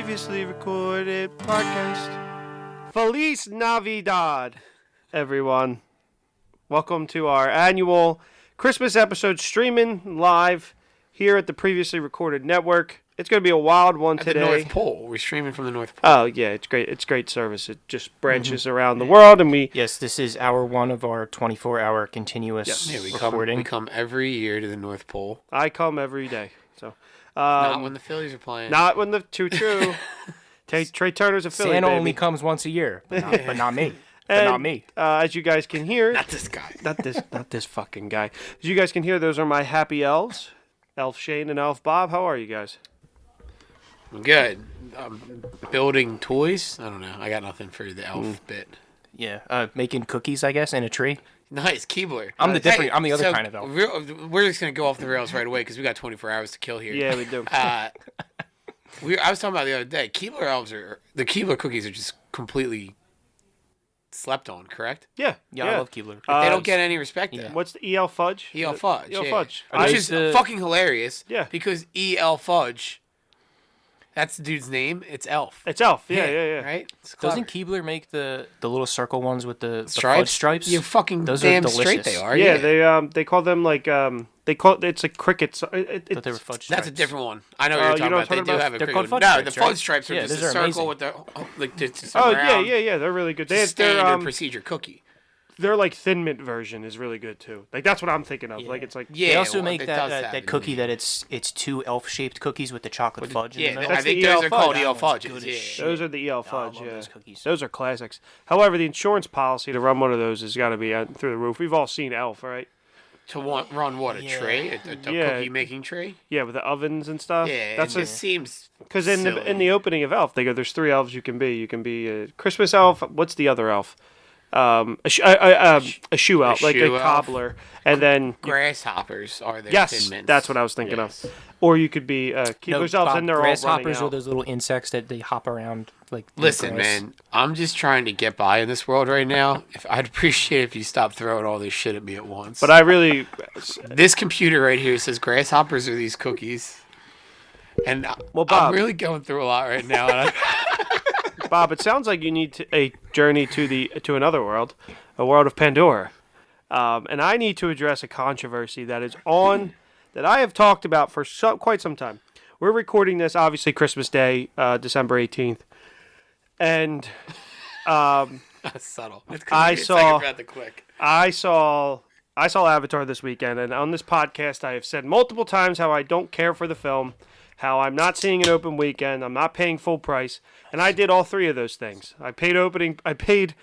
previously recorded podcast. Feliz Navidad, everyone. Welcome to our annual Christmas episode streaming live here at the previously recorded network. It's going to be a wild one at today. The North Pole. We're streaming from the North Pole. Oh, yeah, it's great. It's great service. It just branches around the world, and we... Yes, this is hour one of our 24-hour continuous recording. We come every year to the North Pole. I come every day, so... not when the Phillies are playing. Not when the... True. Trey Turner's a Philly, Santa baby. only comes once a year, but not me. And, not me. As you guys can hear... Not this guy. Not this fucking guy. As you guys can hear, those are my happy elves. Elf Shane and Elf Bob. How are you guys? I'm good. Building toys? I don't know. I got nothing for the elf bit. Yeah, making cookies, I guess, in a tree. Nice, Keebler. I'm the other kind of elf. We're just going to go off the rails right away because we got 24 hours to kill here. Yeah, we do. I was talking about the other day. The Keebler cookies are just completely slept on, correct? Yeah. I love Keebler. They don't get any respect. Yeah. What's the EL Fudge? EL Fudge. EL Fudge. Which is fucking hilarious. Yeah. Because EL Fudge, that's the dude's name. It's Elf. It's Elf. Yeah. Right? Doesn't Keebler make the little circle ones with the stripes? fudge stripes? You fucking Those damn are straight delicious. they are. Yeah, they call them like it's like crickets. Thought they were fudge stripes. That's a different one. I know what you're talking about. They do have a They're cricket called one. fudge No, stripes, the fudge right? stripes are Yeah, just a those are circle amazing. with the Oh yeah. They're really good. Just standard procedure cookie. Their like Thin Mint version is really good too. Like that's what I'm thinking of. Yeah. Like it's like They also make it does that have it. cookie that it's two elf-shaped cookies with the chocolate fudge in the middle. I That's think the those EL are called Fudge. EL That one's Fudges. good as Yeah. shit. those are the EL I Fudge. love Yeah, those cookies. those are classics. However, the insurance policy to run one of those has got to be through the roof. We've all seen Elf, right? To run what, a tray? A cookie making tray? Yeah, with the ovens and stuff. Yeah, That's it just seems because in silly. the opening of Elf, they go, "There's 3 elves you can be. You can be a Christmas elf. What's the other elf? A shoe elf, like shoe a elf. cobbler, and then grasshoppers are their yes, Thin Mints. that's what I was thinking Yes. of. Or you could be Keebler's elves, and they're all running grasshoppers out. are those little insects that they hop around like. in the Listen, grass. man, I'm just trying to get by in this world right now. I'd appreciate if you stopped throwing all this shit at me at once. But I really, This computer right here says grasshoppers are these cookies. And Well, Bob- I'm really going through a lot right now. And Bob, it sounds like you need a journey to another world, a world of Pandora, and I need to address a controversy that is on that I have talked about for quite some time. We're recording this obviously Christmas Day, December 18th, and that's subtle. It's I it's saw- like about to click. I saw Avatar this weekend, and on this podcast I have said multiple times how I don't care for the film, how I'm not seeing an open weekend, I'm not paying full price, and I did all 3 of those things. I paid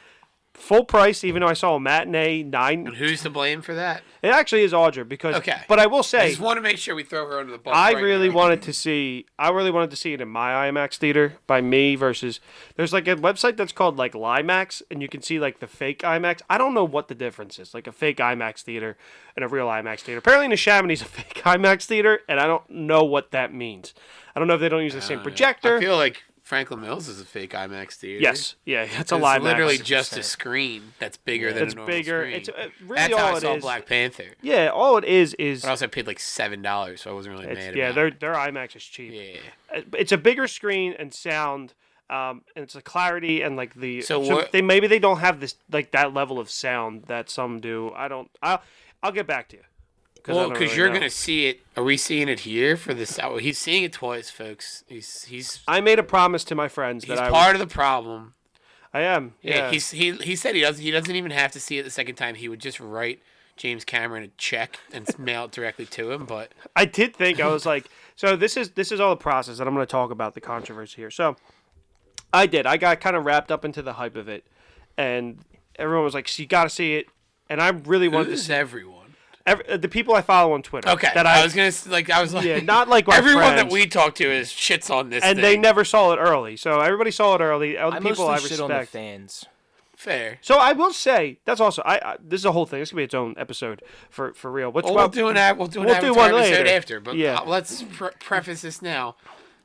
full price even though I saw a matinee 9. And who's to blame for that? It actually is Audra because Okay. but I will I say just want to make sure we throw her under the bus. I right really now. wanted to see it in my IMAX theater by me versus there's like a website that's called like Limax and you can see like the fake IMAX. I don't know what the difference is, like a fake IMAX theater and a real IMAX theater. Apparently Neshaminy is a fake IMAX theater and I don't know what that means. I don't know if they don't use the same projector. I feel like Franklin Mills is a fake IMAX theater. Yes, yeah, it's a It's Limax. literally just a screen that's bigger than It's a normal bigger. screen. It's really That's all how I it saw is. Black Panther. Yeah, all it is But also I paid like $7, so I wasn't really mad yeah, about their IMAX is cheap. it. Yeah. It's a bigger screen and sound, and it's a clarity and like the. So what- maybe they don't have this like that level of sound that some do. I'll get back to you. Well, because you're gonna see it. Are we seeing it here for this? Oh, he's seeing it twice, folks. He's I made a promise to my friends that I part of the problem. I am. Yeah, Yeah. he said he doesn't even have to see it the second time. He would just write James Cameron a check and mail it directly to him. But I did think I was like, so this is all the process, and I'm going to talk about the controversy here. So I got kind of wrapped up into the hype of it, and everyone was like, so you got to see it, and I really wanted to who's see everyone? the people I follow on Twitter. Okay, that I was like, yeah, not like my everyone that friends. we talk to is shits on this, And thing. they never saw it early, so everybody saw it early. All the I people mostly I shit on the respect. fans. Fair. So I will say that's also this is a whole thing. This could be its own episode for real. We'll do an Avatar one episode later. after. But Yeah. let's preface this now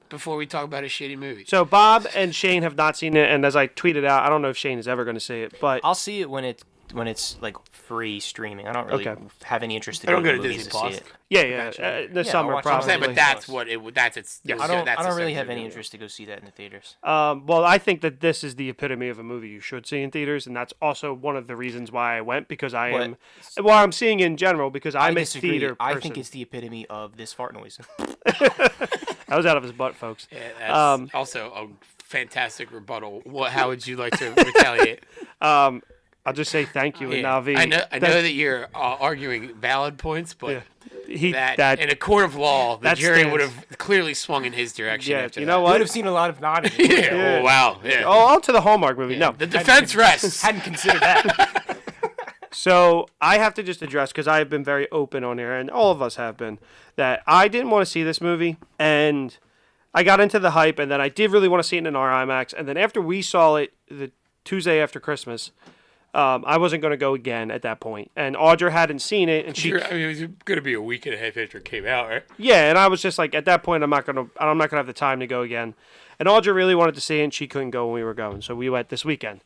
before we talk about a shitty movie. So Bob and Shane have not seen it, and as I tweeted out, I don't know if Shane is ever going to see it, but I'll see it when it when it's like free streaming. I don't really have any interest to I go don't to go the to movies Disney to see Plus. it. Yeah. The I'll summer watch it. I'm probably. saying, but that's what it. That's its. Yeah, I don't really have any interest to go see that in the theaters. Well, I think that this is the epitome of a movie you should see in theaters, and that's also one of the reasons why I went, because I'm seeing it in general, because I'm a disagree. theater person. I think it's the epitome of this fart noise. That was out of his butt, folks. Yeah, that's also a fantastic rebuttal. How would you like to retaliate? I'll just say thank you, and Yeah. Navi. I know that you're arguing valid points, but in a court of law, the jury would have clearly swung in his direction. Yeah, after you that. know I what? would have seen a lot of nodding. Yeah. Oh, wow. Yeah. Oh, on to the Hallmark movie. No, The defense rests. Hadn't considered that. So I have to just address, because I have been very open on here, and all of us have been, that I didn't want to see this movie, and I got into the hype, and then I did really want to see it in our IMAX, and then after we saw it the Tuesday after Christmas, I wasn't going to go again at that point, and Audra hadn't seen it, and It was going to be a week and a half after it came out, right? yeah, and I was just like, at that point, I'm not gonna have the time to go again, and Audra really wanted to see it, and she couldn't go when we were going, so we went this weekend.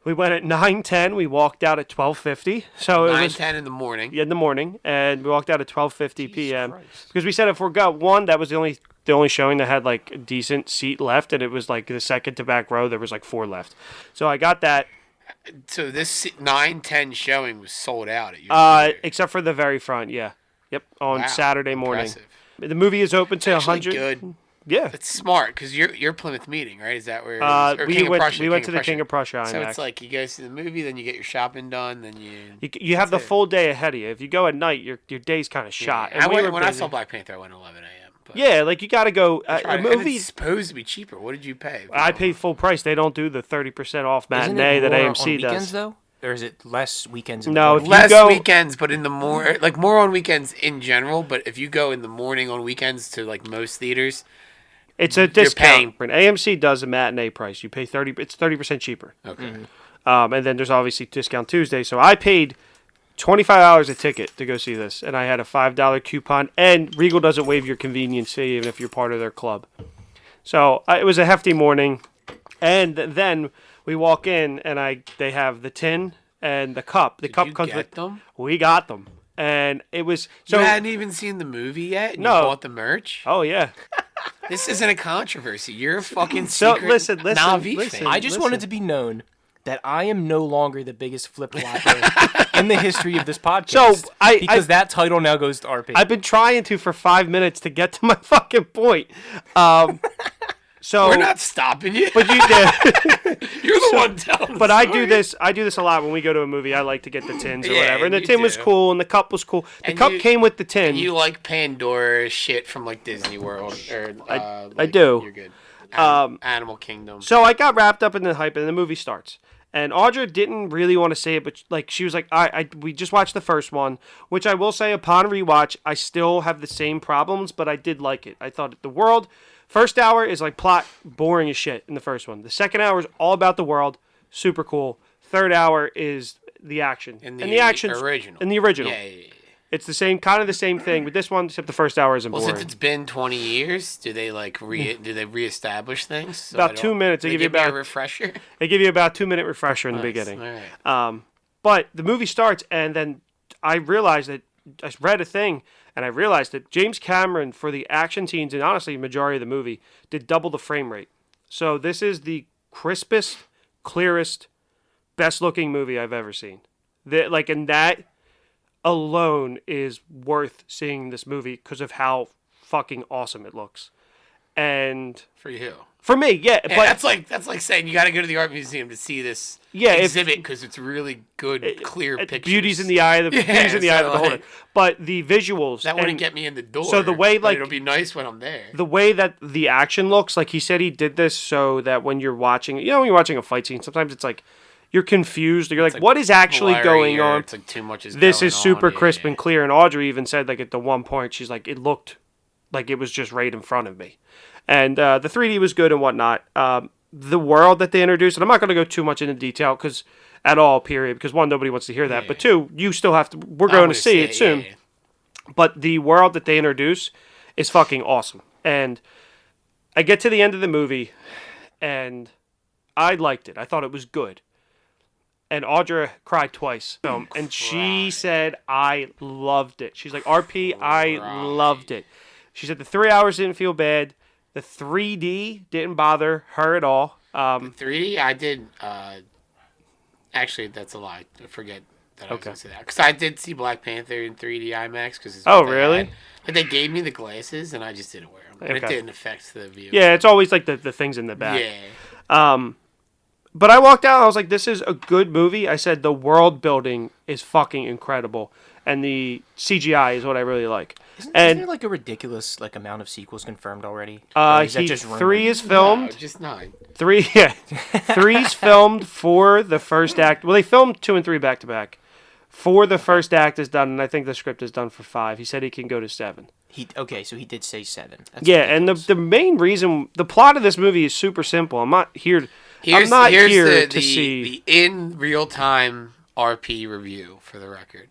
We went at 9:10. We walked out at 12:50. So it was 9:10 in the morning. in the morning, and we walked out at 12:50 p.m. because we said if we got one, that was the only showing that had like a decent seat left, and it was like the second to back row. There was like 4 left. So I got that. So this 9:10 showing was sold out at your Except for the very front. Yeah. Yep. On Wow, Saturday morning. impressive. The movie is open to Actually 100. good. Yeah. It's smart because you're Plymouth Meeting, right? Is that where? We went to the King of Prussia IMAX. So it's like you go see the movie, then you get your shopping done, then you have the full day ahead of you. If you go at night, your day's kind of shot. Yeah. And When I saw Black Panther, I went 11 a.m. But yeah, like you got to go. A and movie. it's supposed to be cheaper. What did you pay? I paid full price. They don't do the 30% off Isn't matinee it that more AMC on weekends, does. though? Or is it less weekends? No, if you Less go- weekends, but in the more on weekends in general. But if you go in the morning on weekends to like most theaters, It's a discount. AMC does a matinee price. You pay 30. It's 30% cheaper. okay. And then there's obviously discount Tuesday. So I paid $25 a ticket to go see this, and I had a $5 coupon. And Regal doesn't waive your convenience fee even if you're part of their club. So it was a hefty morning, and then we walk in, and they have the tin and the cup. The cup you comes get with them? We got them, and it was so. You hadn't even seen the movie yet, and No. you bought the merch. Oh yeah. This isn't a controversy. You're a fucking So, secret listen, Na'vi listen. fan. I just wanted to be known that I am no longer the biggest flip-flopper in the history of this podcast. So, because that title now goes to RP. I've been trying to for 5 minutes to get to my fucking point. So We're not stopping you. But you did. You're the one telling. But the I story. do this. I do this a lot when we go to a movie. I like to get the tins or Yeah, whatever. And the you tin was do. cool, and the cup was cool. The And cup you- came with the tin. You like Pandora shit from like Disney World, or I do. You're good. Animal Kingdom. So I got wrapped up in the hype, and the movie starts. And Audra didn't really want to say it, but like she was like, we just watched the first one, which I will say upon rewatch, I still have the same problems, but I did like it. I thought the world, first hour is like plot boring as shit in the first one. The second hour is all about the world, super cool. Third hour is the action. in and the action original. in the original. Yeah. It's the same, kind of the same thing with this one, except the first hour isn't Well, boring. since it's been 20 years, do they reestablish things? So About I 2 don't- minutes. They give you me about a refresher. They give you about 2 minute refresher in the Nice. beginning. All right. But the movie starts, and then I realized that I read a thing, and I realized that James Cameron, for the action scenes and honestly majority of the movie, did double the frame rate. So this is the crispest, clearest, best looking movie I've ever seen. And that alone is worth seeing this movie because of how fucking awesome it looks. And For you. for me, yeah, Yeah, but that's like saying you got to go to the art museum to see this if- exhibit because it's really good, clear pictures. beauty's in the eye of the beauty's in the eye of the so, beholder. like, But the visuals That wouldn't and get me in the door. so the way, but like- it'll be nice when I'm there. the way that the action looks, like he said he did this so that when you're watching, when you're watching a fight scene, sometimes it's like you're confused. You're like, what is actually Blurry, going or on? It's like too much is This going is super on, crisp yeah. and clear. And Audrey even said, like, at the one point, she's like, it looked like it was just right in front of me. And the 3D was good and whatnot. The world that they introduced, and I'm not going to go too much into detail because because one, nobody wants to hear that, but two, you still have to. We're I'm going gonna to see it say, soon. yeah. But the world that they introduce is fucking awesome. And I get to the end of the movie, and I liked it. I thought it was good. and Audra cried twice. And she said, I loved it. She's like, RP, I loved it. She said the 3 hours didn't feel bad. The 3D didn't bother her at all. 3D, I did. Actually, that's a lie. I forget that I was going to say that. Because I did see Black Panther in 3D IMAX. Cause Oh, really? But they gave me the glasses, and I just didn't wear them. But it didn't affect the view. Yeah, it's always like the things in the back. Yeah. But I walked out, I was like, this is a good movie. I said the world building is fucking incredible. And the CGI is what I really like. Isn't there like a ridiculous like amount of sequels confirmed already? Or is that just rumor? 3 is filmed. No, just 9. 3's filmed for the first act. Well, they filmed 2 and 3 back to back. For the first act is done, and I think the script is done for 5. He said he can go to 7. So he did say 7. That's yeah, ridiculous. and the main reason, the plot of this movie is super simple. I'm not here. I'm not here to see the in real time RP review for the record.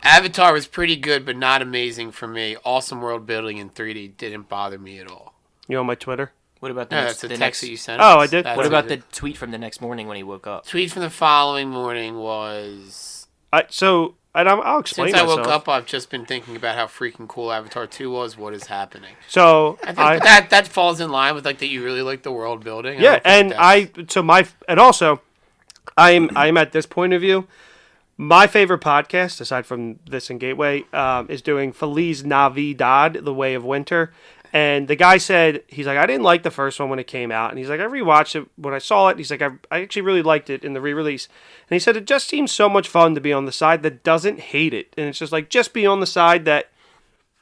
Avatar was pretty good, but not amazing for me. Awesome world building in 3D didn't bother me at all. You on my Twitter? What about No, that's the text that you sent. Oh, I did. What about the tweet from the next morning when he woke up? Tweet from the following morning was. I'll explain Since I myself. woke up, I've just been thinking about how freaking cool Avatar 2 was. What is happening? So I think that falls in line with like that you really like the world building. Yeah, and I'm at this point of view. My favorite podcast, aside from this and Gateway, is doing Feliz Navidad, The Way of Winter. And the guy said, he's like, I didn't like the first one when it came out. And he's like, I rewatched it when I saw it. He's like, I actually really liked it in the re-release. And he said, it just seems so much fun to be on the side that doesn't hate it. And it's just like, just be on the side that,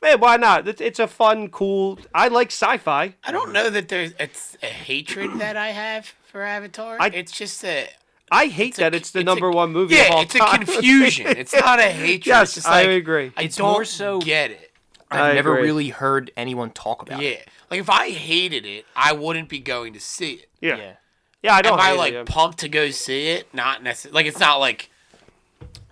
man, why not? It's a fun, cool, I like sci-fi. I don't know that it's a hatred that I have for Avatar. It's just a... I hate that it's the number one movie of all time. Yeah, it's a confusion. It's not a hatred. Yes, it's just like, I agree. I It's don't more so- get it. I've never agree. really heard anyone talk about it. Yeah. Like, if I hated it, I wouldn't be going to see it. Yeah, I don't Am I, hate like, it. pumped to go see it? Not necessarily. Like, it's not like,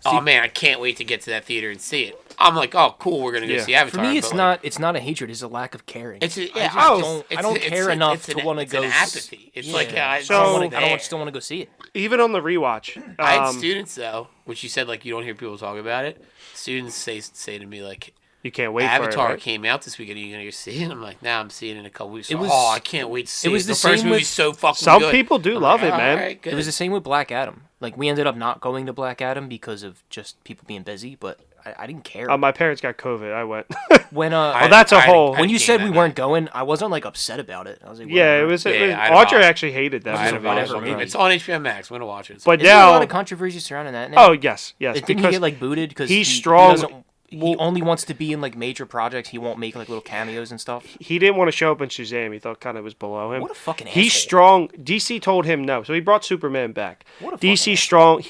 oh, man, I can't wait to get to that theater and see it. I'm like, oh, cool, we're going to go Yeah. see Avatar. For me, but, like, it's not a hatred. It's a lack of caring. It's a, I yeah, don't care enough to want to go. It's an apathy. It's like, yeah, I still want to go see it. Even on the rewatch. I had students, though, which you said, like, you don't hear people talk about it. Students say to me, like, you can't wait Avatar for it, right? came out this weekend. Are you going to go see it? I'm like, nah, I'm seeing it in a couple weeks. It was- I can't wait to see it. was the first same movie's with- so fucking Some good. people do I'm love like, it, man. all right, good. It was the same with Black Adam. Like, we ended up not going to Black Adam because of just people being busy, but I didn't care. My parents got COVID. I went. When that's a whole- when you came said that we night. weren't going, I wasn't like upset about it. I was like, Yeah, it whatever. was. Yeah, Audra actually hated that I movie. don't whatever, know. maybe. It's on HBO Max. I'm going to watch it. But Isn't there a lot now, of controversy surrounding that now? oh yes, Didn't because he get like booted because he's he strong. doesn't- He only wants to be in like major projects. He won't make like little cameos and stuff. he didn't want to show up in Shazam. He thought kind of was below him. What a fucking He's asshole. strong. DC told him no, so he brought Superman back. What a fucking DC strong.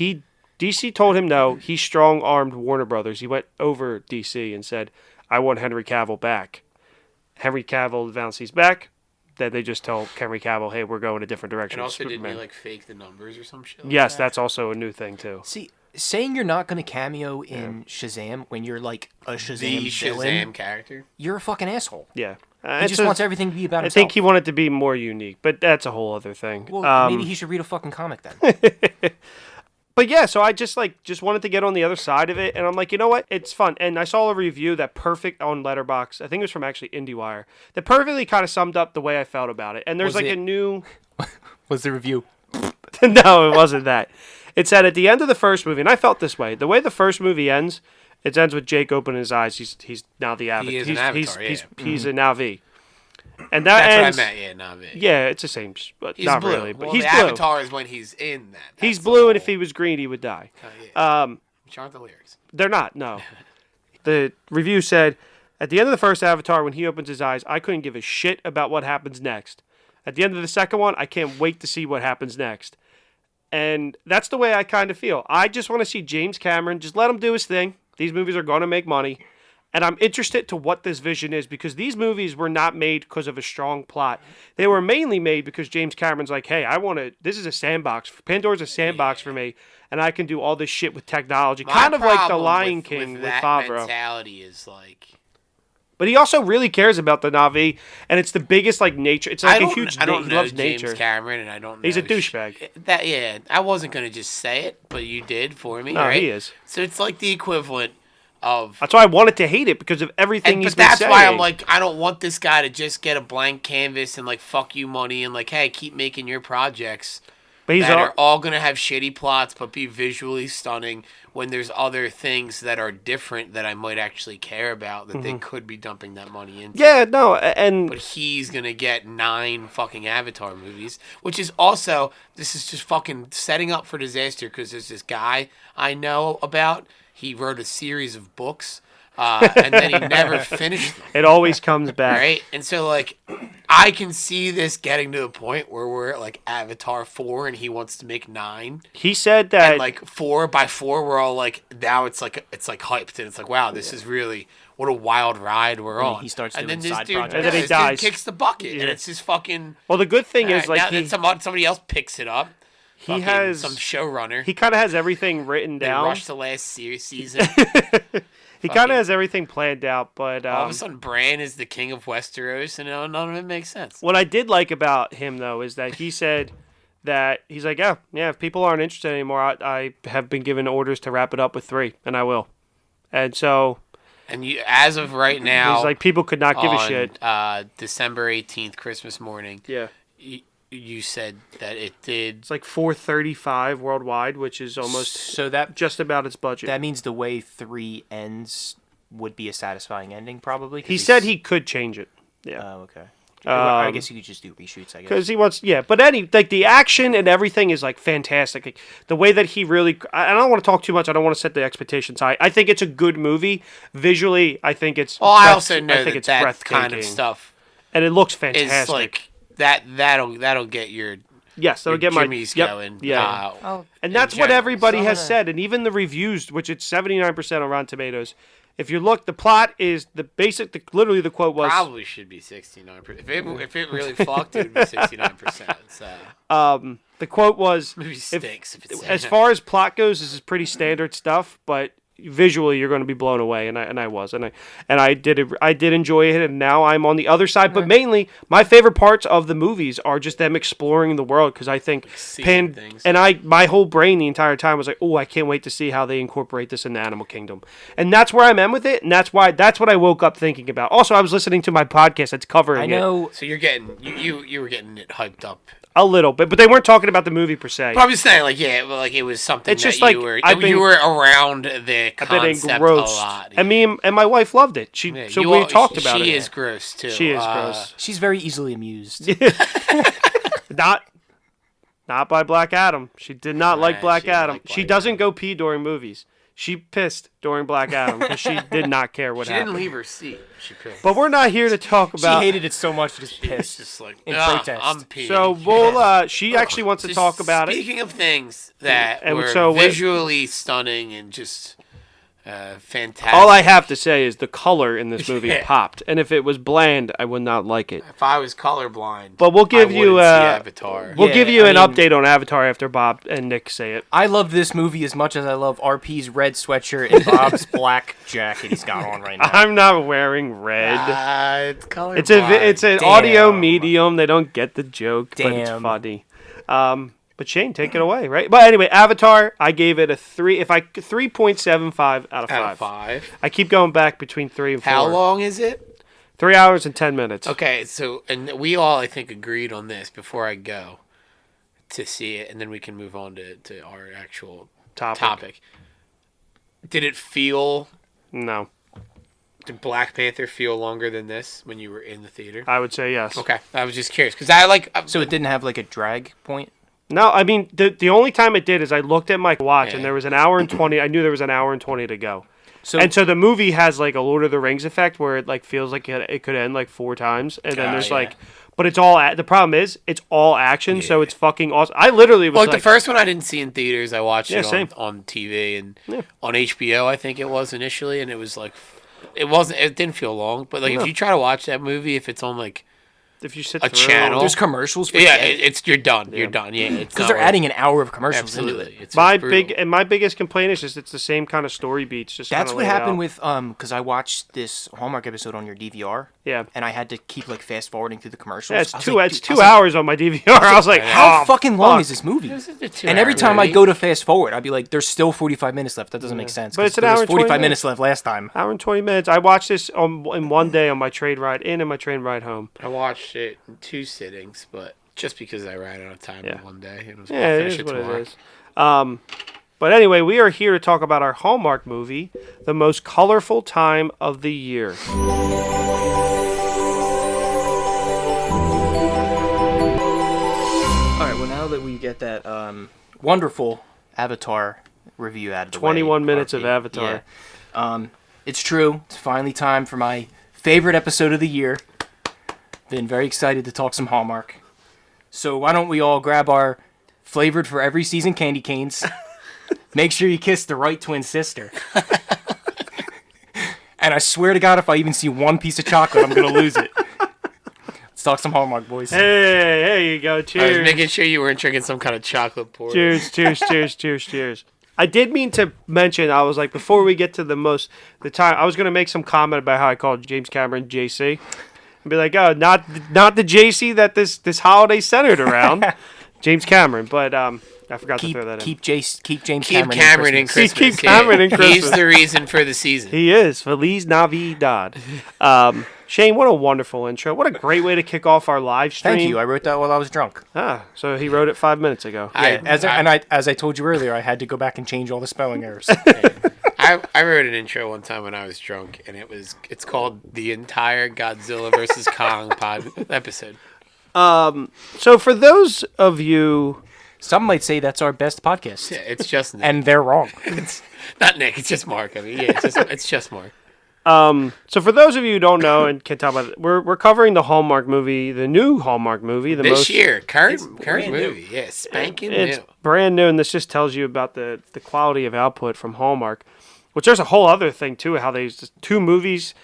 DC told him no. He strong armed Warner Brothers. He went over DC and said, "I want Henry Cavill back." Henry Cavill announced he's back. Then they just told Henry Cavill, "Hey, we're going a different direction." And with also, didn't Superman. he like fake the numbers or some shit? Yes, like that's also a new thing too. See, saying you're not going to cameo in Shazam when you're like a Shazam the villain, Shazam character. you're a fucking asshole. Yeah, He just wants everything to be about I himself. think he wanted to be more unique, but that's a whole other thing. Well, maybe he should read a fucking comic then. But yeah, so I just wanted to get on the other side of it, and I'm like, you know what? It's fun. And I saw a review that perfect on Letterboxd. I think it was from actually IndieWire. That perfectly kind of summed up the way I felt about it. And there's Was like it- a new. What's the review? No, it wasn't that. It said at the end of the first movie, and I felt this way. The way the first movie ends, it ends with Jake opening his eyes. He's now the Avatar. He is an Avatar, He's a Navi. And that That's ends. what I meant. Yeah, Navi. Yeah, it's the same. But He's not blue. really. But Well, he's the blue. Avatar is when he's in that. He's That's the blue, and if whole- he was green, he would die. Oh, yeah. Which aren't the lyrics. They're not, no. The review said, at the end of the first Avatar, when he opens his eyes, I couldn't give a shit about what happens next. At the end of the second one, I can't wait to see what happens next. And that's the way I kind of feel. I just want to see James Cameron, just let him do his thing. These movies are going to make money. And I'm interested to what this vision is, because these movies were not made because of a strong plot. They were mainly made because James Cameron's like, hey, this is a sandbox. Pandora's a sandbox for me, and I can do all this shit with technology. My kind of like The problem Lion with King with that Favreau. mentality is like, But he also really cares about the Na'vi, and it's the biggest like nature. It's like a huge. I don't he know loves James nature. Cameron, and I don't know. He's a douchebag. I wasn't gonna just say it, but you did for me. No, right? he is. So it's like the equivalent of. That's why I wanted to hate it because of everything he's But been that's saying. why I'm like, I don't want this guy to just get a blank canvas and like fuck you money and like, hey, keep making your projects but he's that are all gonna have shitty plots but be visually stunning. When there's other things that are different that I might actually care about that they could be dumping that money into. Yeah, no, and But he's gonna get 9 fucking Avatar movies, which is also, this is just fucking setting up for disaster because there's this guy I know about. He wrote a series of books, and then he never finished them. it always comes back. Right? And so, like, I can see this getting to the point where we're at, like, Avatar 4 and he wants to make 9. He said that And, like, 4 by 4, we're all like, now it's like hyped. And it's like, wow, this is really, what a wild ride we're on. he starts and doing then this side dude, projects. And then he this dies. dude kicks the bucket. Yeah. And it's just fucking. well, the good thing is Alright, like now then somebody else picks it up. he Fucking has some showrunner. he kind of has everything written They down. rushed the last season. He kind of has everything planned out, but All of a sudden, Bran is the king of Westeros, and none of it makes sense. what I did like about him though is that he said that he's like, yeah, if people aren't interested anymore, I have been given orders to wrap it up with 3, and I will. And so And you, as of right now, he's like, people could not give a on, shit. December 18th, Christmas morning, Yeah, you said that it did. it's like 435 worldwide, which is almost So that just about its budget. that means the way 3 ends would be a satisfying ending, probably. 'cause He he's- said he could change it. Yeah. Oh, okay. I guess you could just do reshoots. I guess. Because he wants, yeah, but like the action and everything is like fantastic. Like, the way that he really, I don't want to talk too much. I don't want to set the expectations high. I think it's a good movie visually. I think it's. Well, I also know I think that it's that breathtaking. kind of stuff and it looks is fantastic. like that'll get your yes, that'll get my jimmies yep, going. Yeah, Oh, and that's in what general. everybody Some has of the- said, and even the reviews, which it's 79% on Rotten Tomatoes. If you look, the plot is the basic. Literally, the quote was probably should be 69%. If it really fucked, it would be 69%. So the quote was movie stinks. If it's as far as plot goes, this is pretty standard stuff, but visually you're going to be blown away, and I did enjoy it, and now I'm on the other side. But mainly, my favorite parts of the movies are just them exploring the world, because I think seeing things. my whole brain the entire time was like, oh, I can't wait to see how they incorporate this in the Animal Kingdom, and that's where I'm at with it, and that's what I woke up thinking about. Also, I was listening to my podcast that's covering I it. know. So you're getting you were getting it hyped up. A little bit, but they weren't talking about the movie per se. But I'm just saying, like, yeah, well, like it was something It's that just like, you were around the I've been concept engrossed. a lot. And me and my wife loved it. Yeah, So you we all- talked about it. She is gross too. She is gross. She's very easily amused. Not by Black Adam. She did not like Nah, Black she didn't Adam. like She Black doesn't go pee during movies. She pissed during Black Adam because she did not care what She happened. didn't leave her seat. She pissed. But we're not here to talk She about. hated it so much, just It's pissed. just like In protest. protest. I'm peeing. So we'll. She actually wants to Just talk about it. Speaking of things that And were so we're- visually stunning and just fantastic. All I have to say is the color in this movie Yeah. popped, and if it was bland, I would not like it. If I was colorblind, But we'll give I you. wouldn't see Avatar. We'll Yeah, give you I an mean- update on Avatar after Bob and Nick say it. I love this movie as much as I love RP's red sweatshirt and Bob's black jacket he's got on right now. I'm not wearing red. It's colorblind. It's an Damn. audio medium. They don't get the joke, but it's Damn. funny. But Shane, take it away, right? But anyway, Avatar, I gave it a 3.75 out of 5. out of 5. I keep going back between 3 and 4. How long is it? 3 hours and 10 minutes. Okay, so and we all I think agreed on this before I go to see it, and then we can move on to our actual topic. Did it feel? No, Did Black Panther feel longer than this when you were in the theater? I would say yes. Okay, I was just curious because I like. So it didn't have like a drag point? No, I mean the only time it did is I looked at my watch Yeah. and there was an hour and 20. I knew there was an hour and 20 to go. So And so the movie has like a Lord of the Rings effect where it like feels like it could end like 4 times, and then there's yeah. like, but it's all the problem is it's all action, so it's fucking awesome. I literally was Well, like, the first one I didn't see in theaters. I watched Yeah, it same. on TV and Yeah. on HBO. I think it was initially, and it was like, it wasn't. It didn't feel long, but like if you try to watch that movie, if it's on like if you sit A through channel. There's commercials for Yeah, days. it's you're done. You're done. Yeah, it's Because not they're worth adding an hour of commercials into Absolutely. it. It's my brutal. my biggest complaint is just it's the same kind of story beats. Just That's kinda what laid happened out. with because I watched this Hallmark episode on your DVR. Yeah. And I had to keep like fast forwarding through the commercials. Yeah, it's I was two. like, it's dude, 2 I was like, hours on my DVR. I was like, how oh, fucking long fuck. is this movie? This is a 2 And every hour time I movie. go to fast forward, I'd be like, "There's still 45 minutes left." That doesn't make sense. But it's 'cause an there hour was and 20 45 minutes. minutes left last time. Hour and 20 minutes. I watched this in one day on my train ride in and my train ride home. I watched it in 2 sittings, but just because I ran out of time Yeah. in one day, it was Yeah, I'll it finish is it what tomorrow. it is. But anyway, we are here to talk about our Hallmark movie, The Most Colorful Time of the Year. All right. Well, now that we get that wonderful Avatar review out of the way, 21 minutes of RP, Avatar. yeah. It's true. It's finally time for my favorite episode of the year. Been very excited to talk some Hallmark. So why don't we all grab our flavored for every season candy canes? Make sure you kiss the right twin sister. And I swear to God, if I even see one piece of chocolate, I'm gonna lose it. Let's talk some Hallmark, boys. Hey, there you go. I was Cheers. making sure you weren't drinking some kind of chocolate pour. Cheers, cheers, cheers, cheers, cheers. I did mean to mention, I was like, before we get to the time, I was going to make some comment about how I called James Cameron JC. And be like, oh, not the JC that this holiday centered around. James Cameron. But I forgot to throw that in. Keep James Keep Cameron, Cameron in Christmas. Christmas. Keep Cameron in He's Christmas. the reason for the season. He is. Feliz Navidad. Shane, what a wonderful intro. What a great way to kick off our live stream. Thank you. I wrote that while I was drunk. So he wrote it 5 minutes ago. As I told you earlier, I had to go back and change all the spelling errors. I wrote an intro one time when I was drunk, and it's called the entire Godzilla versus Kong pod episode. So for those of you... Some might say that's our best podcast, Yeah, it's just Nick. and they're wrong. It's not Nick. It's just Mark. I mean, yeah, it's just Mark. So for those of you who don't know and can't talk about it, we're covering the Hallmark movie, the new Hallmark movie, This year, current brand new. movie, yeah, spanking It's new. brand new, and this just tells you about the quality of output from Hallmark. Which there's a whole other thing too, how they just 2 movies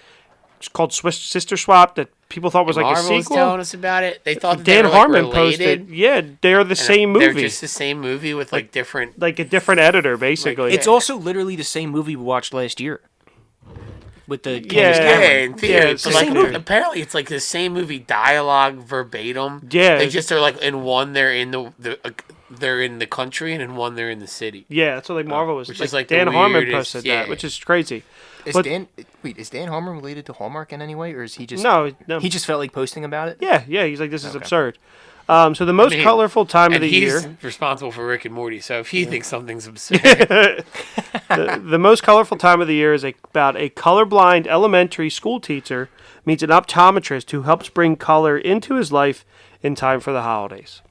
called Sister Swap that people thought was like a Marvel was sequel. telling us about it. They thought that Dan they were, Harmon like, related. posted, yeah, they're the same They're movie, just the same movie with like different. like a different editor, basically. It's also literally the same movie we watched last year. With the Yeah. Candace Yeah, Cameron. in theory, Yeah, it's it's like the same movie. apparently it's like the same movie dialogue verbatim. Yeah. they just are like in one they're in they're in the country and in one they're in the city. Yeah, that's what like Marvel was. Which Like, is, like, the Dan Harmon weirdest- posted yeah. that, which is crazy. Is But- Dan Harmon related to Hallmark in any way, or is he just No. he just felt like posting about it? Yeah. He's like, this is absurd. So the most mean, colorful time of And the he's year. responsible for Rick and Morty, so if he thinks something's absurd, The most colorful time of the year is about a colorblind elementary school teacher meets an optometrist who helps bring color into his life in time for the holidays.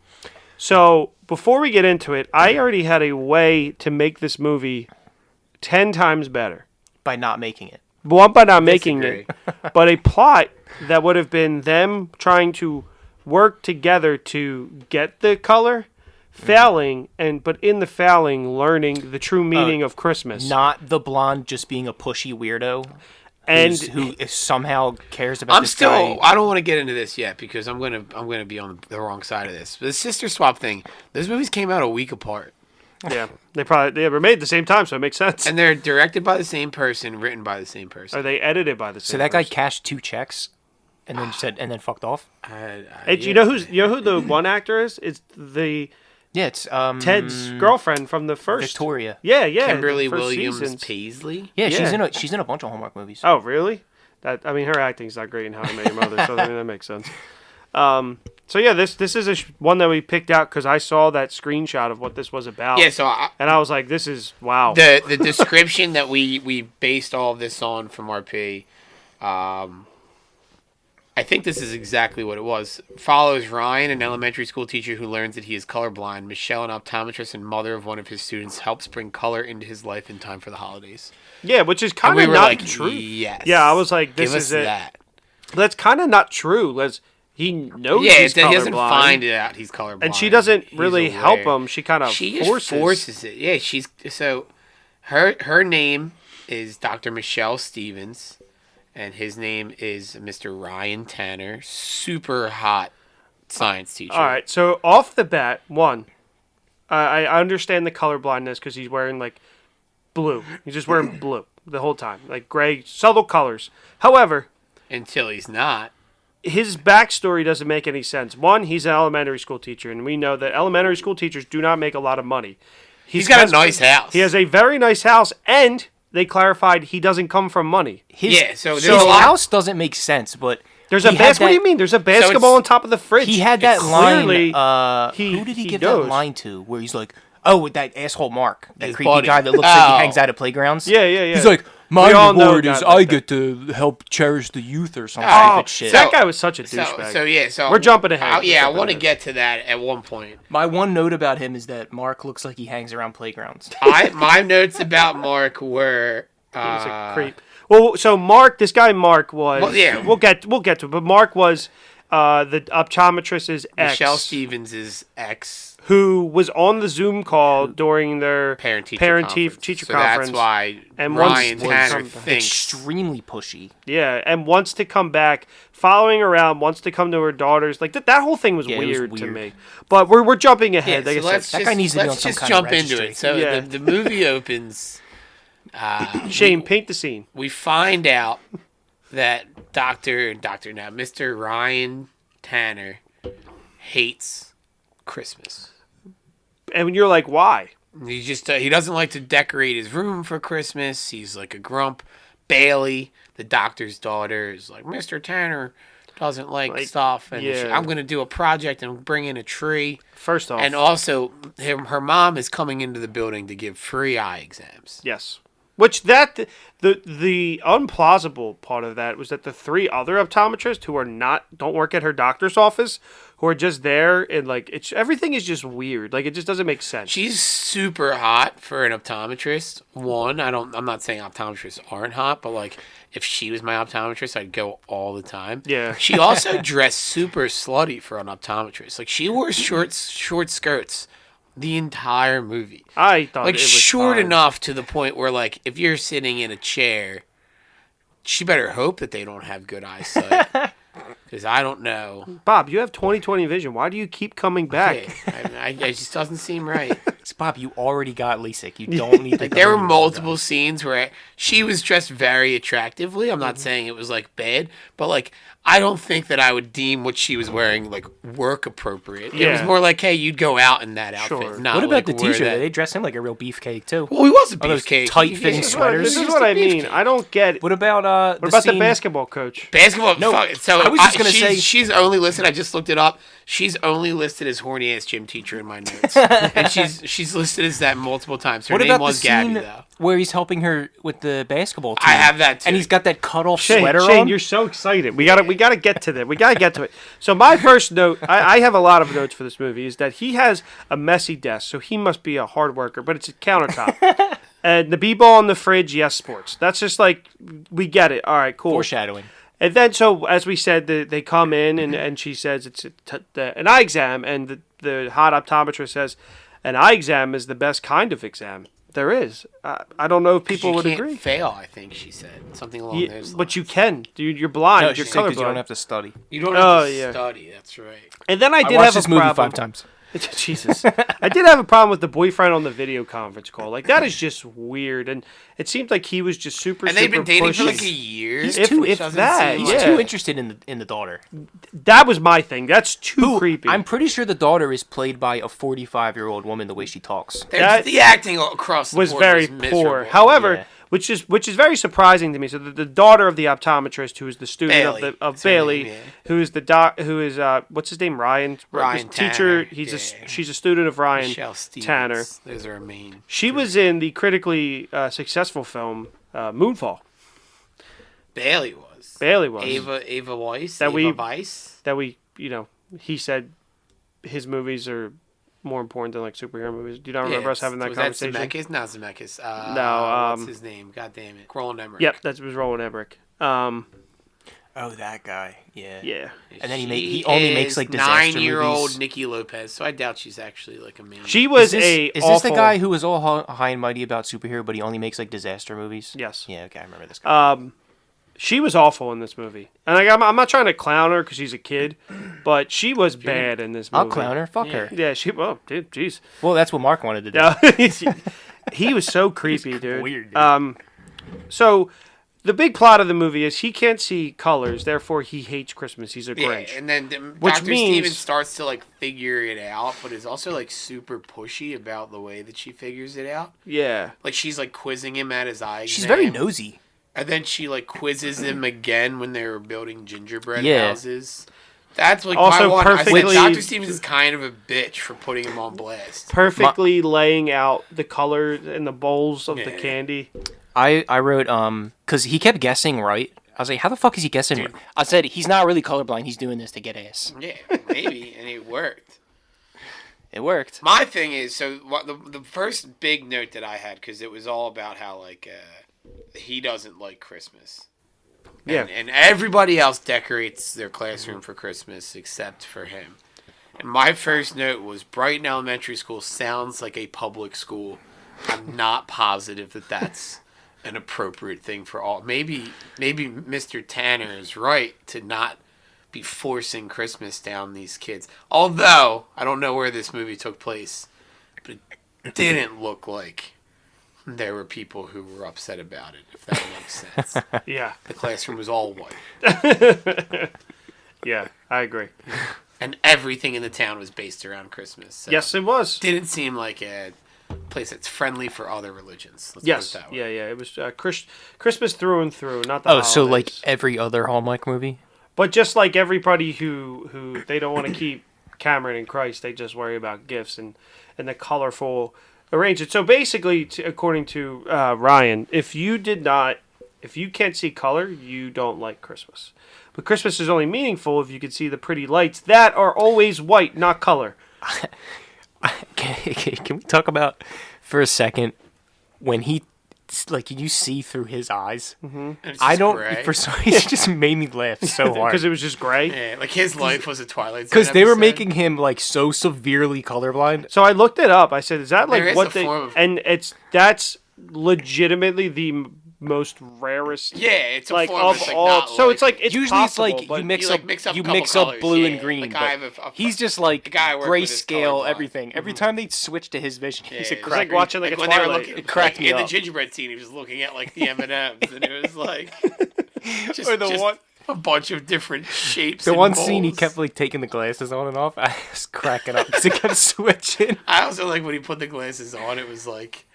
So before we get into it, I already had a way to make this movie 10 times better. By not making it. One, by not making Disagree. it, but a plot that would have been them trying to work together to get the color, failing, but in the failing, learning the true meaning of Christmas. Not the blonde just being a pushy weirdo and who somehow cares about I'm this still. guy. I don't want to get into this yet because I'm gonna be on the wrong side of this. But the sister swap thing, those movies came out a week apart, yeah, they were made at the same time, so it makes sense. and they're directed by the same person, written by the same person. Are they edited by the same? So that guy person? cashed 2 checks and then fucked off? Hey, you know who the one actor is? It's the Yeah, it's Ted's girlfriend from the first Victoria. Yeah, Kimberly the first Williams seasons. Paisley. Yeah, Yeah. she's in a bunch of Hallmark movies. Oh, really? I mean, her acting's not great in How I Met Your Mother, so I mean, that makes sense. So yeah, this is one that we picked out because I saw that screenshot of what this was about. Yeah, so and I was like, this is wow. the description that we based all of this on from RP, I think this is exactly what it was. Follows Ryan, an elementary school teacher who learns that he is colorblind. Michelle, an optometrist and mother of one of his students, helps bring color into his life in time for the holidays. Yeah, which is And kind we of were not like, true. yes. Yeah, I was like, this Give is us it. that. That's kind of not true. He knows Yeah, he's he doesn't colorblind. find it out he's colorblind. And she doesn't He's really aware. help him. She kind of She just forces. forces it. Yeah, she's so her name is Dr. Michelle Stevens, and his name is Mr. Ryan Tanner, super hot science teacher. All right, so off the bat, one, I understand the color blindness because he's wearing like blue. He's just wearing blue the whole time, like gray, subtle colors. However, Until he's not. his backstory doesn't make any sense. One, he's an elementary school teacher, and we know that elementary school teachers do not make a lot of money. He's got a nice house. He has a very nice house, and they clarified he doesn't come from money. So his there's a lot. house doesn't make sense, but There's a he had basketball. What do you that- mean? There's a basketball on top of the fridge. He had that Clearly, line. he- Who did he he give knows. that line to? Where he's like, "Oh, with that asshole Mark, that His creepy buddy. guy that looks like Oh. he hangs out at playgrounds." Yeah, yeah, yeah. He's like, "My We all know reward a is guy like I that." get to help cherish the youth or some Oh, stupid shit." that guy was such a So douchebag. so We're jumping ahead. I We're jumping want to ahead. get to that at one point. My one note about him is that Mark looks like he hangs around playgrounds. My notes about Mark were He was a creep. Well, so Mark, this guy Mark was. Well, yeah. we'll get to it. But Mark was the optometrist's ex, Michelle Stevens' ex who was on the Zoom call during their parent-teacher teacher so conference. That's why and Ryan once- Tanner was thinks Extremely pushy. Yeah, and wants to come back, following around, wants to come to her daughters. Like that whole thing was, Yeah, it was weird to weird. me. But we're jumping Yeah, ahead. so Like I let's said, That guy needs to be on let's some just kind of jump into registry. it. So Yeah. the movie opens. Shane, paint the scene. We find out that Mr. Ryan Tanner hates Christmas. And you're like, why? He doesn't like to decorate his room for Christmas. He's like a grump. Bailey, the doctor's daughter, is like, Mr. Tanner doesn't like stuff, and yeah. I'm gonna do a project and bring in a tree. First off, And also, her mom is coming into the building to give free eye exams. yes. Which the unplausible part of that was that the three other optometrists who don't work at her doctor's office, who are just there and like everything is just weird. Like it just doesn't make sense. She's super hot for an optometrist. I'm not saying optometrists aren't hot, but like if she was my optometrist, I'd go all the time. Yeah. She also dressed super slutty for an optometrist. Like she wore short skirts the entire movie. I thought Like it was short fine. enough to the point where like if you're sitting in a chair, she better hope that they don't have good eyesight. Because I don't know. Bob, you have 20/20 vision. Why do you keep coming back? It just doesn't seem right. Bob, you already got LASIK. You don't need to. Like there were multiple scenes where she was dressed very attractively. I'm not saying it was like bad, but like I don't think that I would deem what she was wearing like work appropriate. It was Yeah. more like, hey, you'd go out in that outfit. Sure. Not What about like the wear teacher? that. They dress him like a real beefcake too. Well, he was a Oh, those beefcake. tight-fitting He- This sweaters. is he was what a I mean. beefcake. I don't get. What about What about the scene- basketball coach? Basketball. No, So I was just gonna say- she's only listed. I just looked it up. She's only listed as horny ass gym teacher in my notes, and she's listed as that multiple times. Her What name about the was Gabby scene though. where he's helping her with the basketball team? I have that too. And he's got that cut off Shane, sweater Shane, on. you're so excited. We gotta get to that. We gotta get to it. So my first note, I have a lot of notes for this movie, is that he has a messy desk, so he must be a hard worker. But it's a countertop, and the b-ball in the fridge. Yes, sports. That's just like we get it. All right, cool. Foreshadowing. And then, so as we said, they come in and she says it's an eye exam, and the hot optometrist says an eye exam is the best kind of exam there is. I don't know if people you would can't agree. fail. I think she said something along Yeah, those lines. but you can, dude. You're blind. No, you're she said 'cause you don't colorblind. have to study. You don't Oh, have to yeah. study. That's right. And then I I did watched have this a movie problem. 5 times. Jesus. I did have a problem with the boyfriend on the video conference call. Like, that is just weird. And it seemed like he was just super, And they've been dating for pushy. like a year. He's If- too- if Doesn't that, seem He's like- yeah. too interested in the daughter. That was my thing. That's too creepy. I'm pretty sure the daughter is played by a 45-year-old woman the way she talks. That the acting across the was board very was poor. miserable. However, Yeah. which is very surprising to me. So the daughter of the optometrist, who is the student Bailey. of That's her Bailey, name, yeah. who is who is what's his name, Ryan? Ryan This teacher. Tanner, He's yeah. she's a student of Ryan Michelle Stevens. Tanner. Those are her main. She was in the critically successful film Moonfall. Bailey was. Bailey was Ava Weiss. That Ava we- Weiss. that we he said his movies are more important than like superhero movies. Do you not remember us having that was conversation? That Zemeckis? Not Zemeckis. No, what's his name? God damn it. Roland Emmerich. Yep, that was Roland Emmerich. Oh, that guy. Yeah. Yeah. And then She he only makes like disaster 9-year-old movies. Nikki Lopez. So I doubt she's actually like a main. She was Is a this the awful- guy who was all high and mighty about superhero, but he only makes like disaster movies? Yes. Yeah. Okay, I remember this guy. She was awful in this movie, and I'm not trying to clown her because she's a kid, but she was bad in this movie. I'll clown her. Fuck her. Yeah, dude, jeez. Well, that's what Mark wanted to do. Yeah, he was so creepy, dude. Weird, dude. So the big plot of the movie is he can't see colors, therefore he hates Christmas. He's a Grinch. Yeah, and then Which Dr. means- Stevens starts to like figure it out, but is also like super pushy about the way that she figures it out. Yeah. Like she's like quizzing him at his eye. She's very nosy. And then she like quizzes him again when they were building gingerbread Yeah. houses. That's like Also my one. I perfectly- said Dr. Stevens is kind of a bitch for putting him on blast. Perfectly laying out the colors and the bowls of the Yeah. candy. I wrote because he kept guessing right. I was like, how the fuck is he guessing right? I said he's not really colorblind. He's doing this to get ass. Yeah, maybe, and it worked. It worked. My thing is, so what the first big note that I had, because it was all about how like he doesn't like Christmas. Yeah. And everybody else decorates their classroom for Christmas except for him. And my first note was Brighton Elementary School sounds like a public school. I'm not positive that that's an appropriate thing for all. Maybe Mr. Tanner is right to not be forcing Christmas down these kids. Although, I don't know where this movie took place, but it didn't look like there were people who were upset about it, if that makes sense. Yeah. The classroom was all white. Yeah, I agree. And everything in the town was based around Christmas. So Yes, it was. didn't seem like a place that's friendly for other religions. Let's Yes. put it that way. Yeah. It was Christmas through and through, not the Oh, so like holidays. every other Hallmark movie? But just like everybody who they don't want to keep Cameron and Christ, they just worry about gifts and the colorful arrangement. So basically, according to Ryan, if you can't see color, you don't like Christmas. But Christmas is only meaningful if you can see the pretty lights that are always white, not color. Can we talk about for a second when he like you see through his eyes? And it's I just don't. gray. For some reason, it just made me laugh so hard. Because it was just gray. Yeah, like his life was a Twilight Zone Because they were episode. making him like so severely colorblind. So I looked it up. I said, "Is that like There is what a they?" form of- And that's legitimately the most rarest. Yeah, it's a like form of that's, like, all. not So it's like it's Usually possible, it's like but you mix you, up like, mix up a you couple mix up colors, blue yeah. and green. Like, but I have a he's just like guy I work with is grayscale colorblind. everything. Every time they switch to his vision, he's a Yeah, it's it's like cracker. watching like a when they were Twilight. looking, It cracked me in up. the gingerbread scene, he was looking at like the M&Ms, and it was like just, Or the just one- a bunch of different shapes. The and one scene he molds. kept like taking the glasses on and off. I was cracking up because it kept switching. I also like when he put the glasses on. It was like,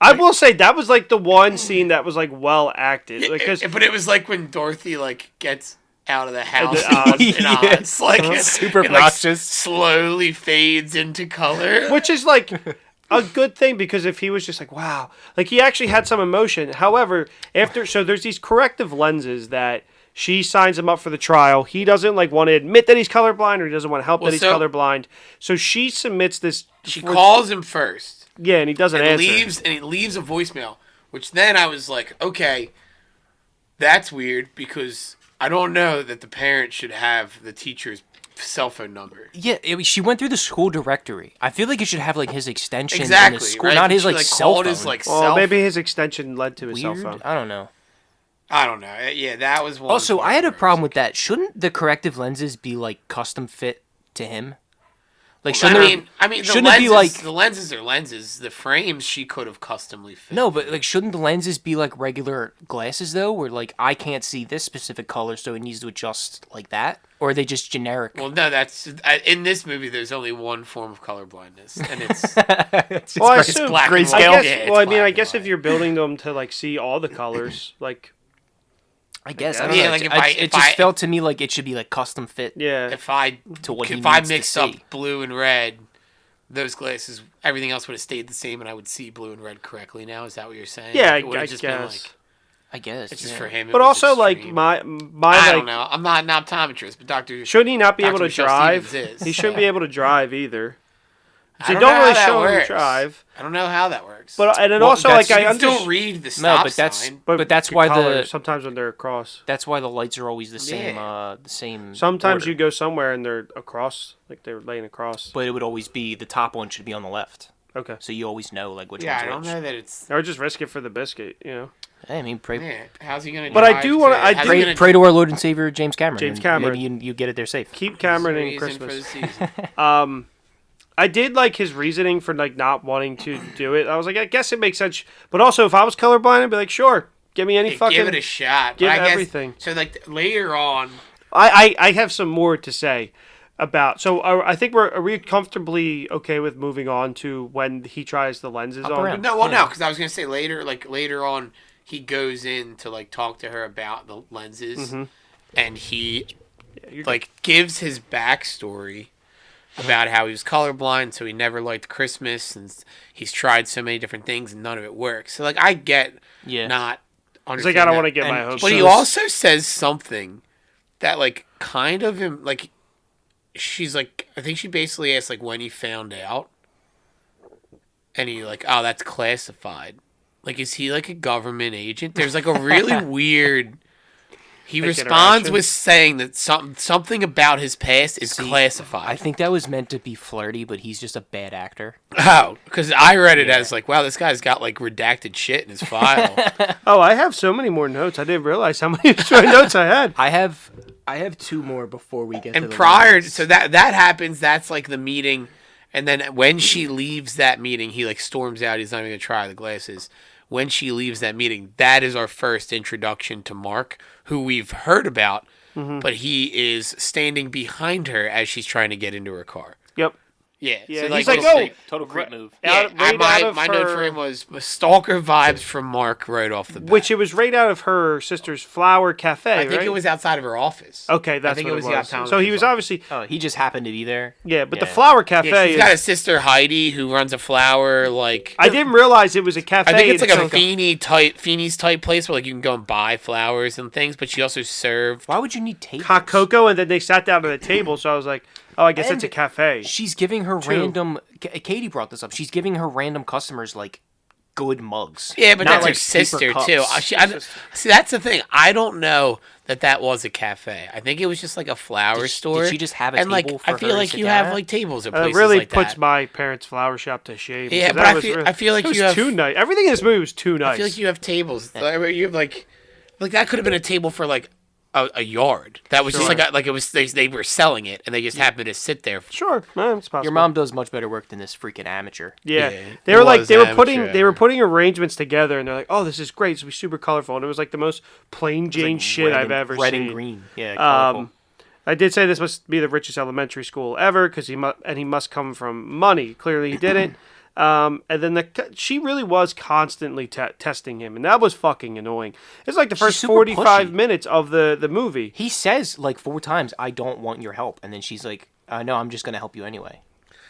I will say that was like the one scene that was like well acted because but it was like when Dorothy like gets out of the house Oz. in Yeah. Oz, like Super it, like, obnoxious. slowly fades into color. which is like a good thing because if he was just like wow, like he actually had some emotion. However, so there's these corrective lenses that she signs him up for the trial. He doesn't like want to admit that he's colorblind or he doesn't want to help that he's so- colorblind. So she submits this. She calls him first. Yeah, and he doesn't and answer. he leaves a voicemail, which then I was like, okay, that's weird because I don't know that the parent should have the teacher's cell phone number. Yeah, she went through the school directory. I feel like it should have like his extension in Exactly, his school, right? not his She, like cell called phone. his like Well, cell. maybe his extension led to his Weird. cell phone. I don't know. I don't know. Yeah, that was one. Also, part I had a where problem was with that. Shouldn't the corrective lenses be like custom fit to him? Like, like- shouldn't I mean, the shouldn't lenses, it be like the lenses are lenses. The frames she could have customly fit. no? But like, shouldn't the lenses be like regular glasses though? Where like I can't see this specific color, so it needs to adjust like that, or are they just generic? Well, no, that's in this movie. There's only one form of color blindness, and it's It's Well, I great. assume- black and grayscale. white. I guess, Yeah, it's well, I mean, black I and guess if white. you're building them to like see all the colors, like I guess. Yeah, I don't know. like, if It I- just felt to me like it should be like custom fit yeah, if I to what he if I needs to mixed up see. blue and red, those glasses, everything else would have stayed the same, and I would see blue and red correctly. Now, is that what you're saying? yeah, It would I have just been guess. like I guess. it's just yeah. for him. it But was also, like extreme. my I like, don't know. I'm not an optometrist, but Doctor. shouldn't he not be able Dr. to Michelle drive? Stevens is, He shouldn't so. be able to drive either. I They don't don't know really how that show him works. drive. I don't know how that works. But and then Well, also that's- like I you can still understand. read the stop No, but that's sign. but that's why the sometimes when they're across. that's why the lights are always the same. Yeah. The same. Sometimes order. you go somewhere and they're across, like they're laying across. But it would always be the top one should be on the left, Okay. so you always know like which Yeah, I one's don't which. know that it's. Or just risk it for the biscuit, you know. I mean, pray, Yeah, how's he gonna? But I drive do wanna- to- I how's do- he pray, gonna pray to our Lord and Savior James Cameron. James and Cameron. Maybe you get it there safe. Keep Cameron in reason for the Christmas. season. I did like his reasoning for like not wanting to do it. I was like, I guess it makes sense. But also, if I was colorblind, I'd be like, sure, give me any fucking. Give it a shot. give But I guess- everything. So like later on, I have some more to say about. So I think are we comfortably okay with moving on to when he tries the lenses Up on? around. no, because I was gonna say later on, he goes in to like talk to her about the lenses, and he You're like gives his backstory about how he was colorblind, so he never liked Christmas, and he's tried so many different things and none of it works. So like I get Yeah. not He's like, I don't want to get And- my hopes. but he up. also says something that like kind of him like she's like I think she basically asked like when he found out, and he like, oh, that's classified. Like, is he like a government agent? There's like a really weird. He Like responds interaction? with saying that something about his past is See, classified. I think that was meant to be flirty, but he's just a bad actor. Oh, because I read it as like, wow, this guy's got like redacted shit in his file. Oh, I have so many more notes. I didn't realize how many extra notes I had. I have two more before we get to And the prior, lenses. so that happens. That's like the meeting, and then when she leaves that meeting, he like storms out. He's not even gonna try the glasses. When she leaves that meeting, that is our first introduction to Mark, who we've heard about, but he is standing behind her as she's trying to get into her car. Yep. Yeah, Yeah, so, he's like, little oh, thing. total creep move. Yeah, right out of my note her- for him was stalker vibes from Mark right off the bat. Which it was right out of her sister's flower cafe, I think right? it was outside of her office. Okay, that's I think what it was the was. optometrist's So he was office. obviously Oh, he just happened to be there. yeah, but the Yeah. flower cafe Yeah, she's is. got a sister Heidi who runs a flower like. I didn't realize it was a cafe. I think it's like a until- Feeney's type place where like you can go and buy flowers and things, but she also served. Why would you need tables? hot cocoa, and then they sat down at a table. So I was like, oh, I guess it's a And cafe. She's giving her random. Katie brought this up. She's giving her random customers like good mugs. Yeah, but Not that's like her sister paper too. cups. See, that's the thing. I don't know that was a cafe. I think it was just like a flower Did store. she just have a and like table for I feel her to like sit you down have at? like tables at It places really like puts that. my parents' flower shop to shame. Yeah, because but that I was feel- really- I feel like it was you have- too nice. Everything in this movie was too nice. I feel like you have tables. Like, you have like that could have been a table for like a yard. That was just Sure. like it was they were selling it and they just happened to sit there. Sure, man, it's possible. Your mom does much better work than this freaking amateur. Yeah. Yeah, They it were like was they were amateur. putting arrangements together, and they're like, "Oh, this is great. It's gonna be super colorful." And it was like the most plain Jane Like shit red I've and- ever red seen. and green. Yeah, colorful. I did say this must be the richest elementary school ever because he must come from money. Clearly, he didn't. And then she really was constantly testing him, and that was fucking annoying. It's like the She's first super 45 pushy. minutes of the movie. He says like 4 times, "I don't want your help," and then she's like, "No, I'm just gonna help you anyway."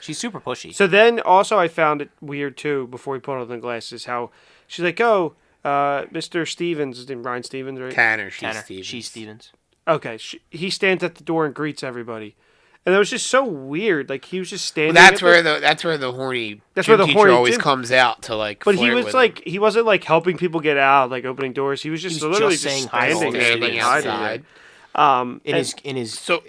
She's super pushy. So then also I found it weird too before he put on the glasses how she's like, "Oh, Mr. Stevens, his name Ryan Stevens, right?" Tanner, Tanner, Stevens. she's Stevens. Okay, he stands at the door and greets everybody, and it was just so weird. Like he was just standing. Well, that's at where the horny That's gym where the teacher horny always gym- comes out to like. But he flirt was with like he wasn't like helping people get out, like opening doors. He was just He was literally just just saying hi to all standing the there, standing like, hiding outside. there. In his So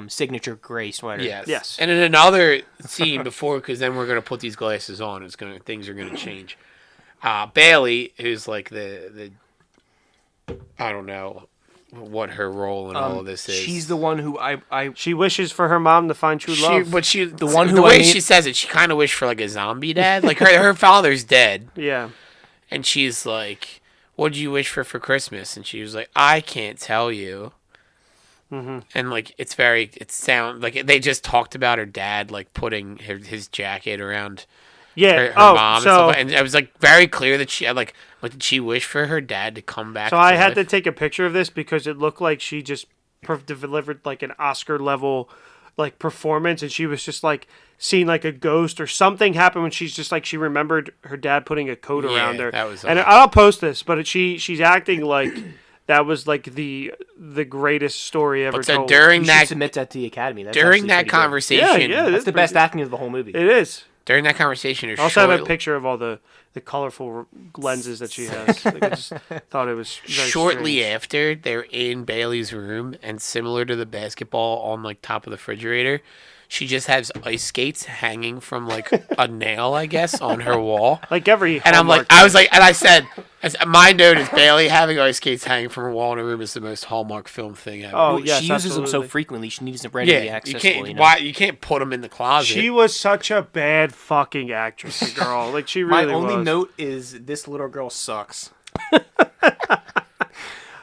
signature gray sweater. Yes. And in another scene before, because then we're gonna put these glasses on. Things are gonna change. Bailey, who's like the I don't know what her role in all of this is. She's the one who I She wishes for her mom to find true love. the one who the I way made- she says it, she kind of wished for like a zombie dad. Like her father's dead, Yeah. and she's like, "What did you wish for Christmas?" And she was like, "I can't tell you." Mm-hmm. And like it sound like they just talked about her dad like putting his jacket around Yeah. her Oh, mom so and it was like very clear that she had like did she wish for her dad to come back? so I to had to life? take a picture of this because it looked like she just delivered like an Oscar level like performance, and she was just like seeing like a ghost or something happen when she's just like she remembered her dad putting a coat Yeah, around her. that was and odd. I'll post this, but she's acting like that was like the greatest story ever But so told. during you should that submit that to the academy. That's during actually that pretty good. conversation, Yeah, That's the best acting of the whole movie. It is. during that conversation, I also have a picture of all the colorful lenses that she has. Like, I just thought it was very shortly strange. after they're in Bailey's room, and similar to the basketball on like top of the refrigerator, she just has ice skates hanging from like a nail, I guess, on her wall. Like every. And I'm like, Hallmark I said, my note is Bailey having ice skates hanging from her wall in her room is the most Hallmark film thing ever. Oh, Well, yes, she uses them so absolutely. frequently. She needs them readily yeah, accessible. you can't put them in the closet. She was such a bad fucking actress, the girl. Like she My really only was. note is this little girl sucks.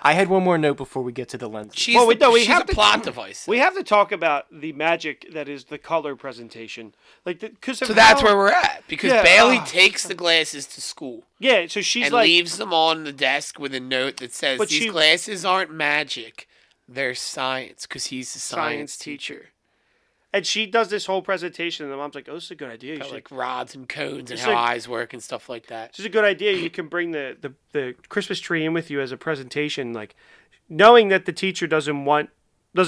I had one more note before we get to the lens. She's, Well, we she's have a to- plot device. We have to talk about the magic that is the color presentation, like because So that's where we're at because Yeah, Bailey takes the glasses to school Yeah, so she's and like, leaves them on the desk with a note that says But these she- glasses aren't magic, they're science because he's a science teacher. and she does this whole presentation, and the mom's like, "Oh, this is a good idea. You About, should, like rods and cones and It's how like- eyes work and stuff like that. this is a good idea. You can bring the Christmas tree in with you as a presentation, like knowing that the teacher doesn't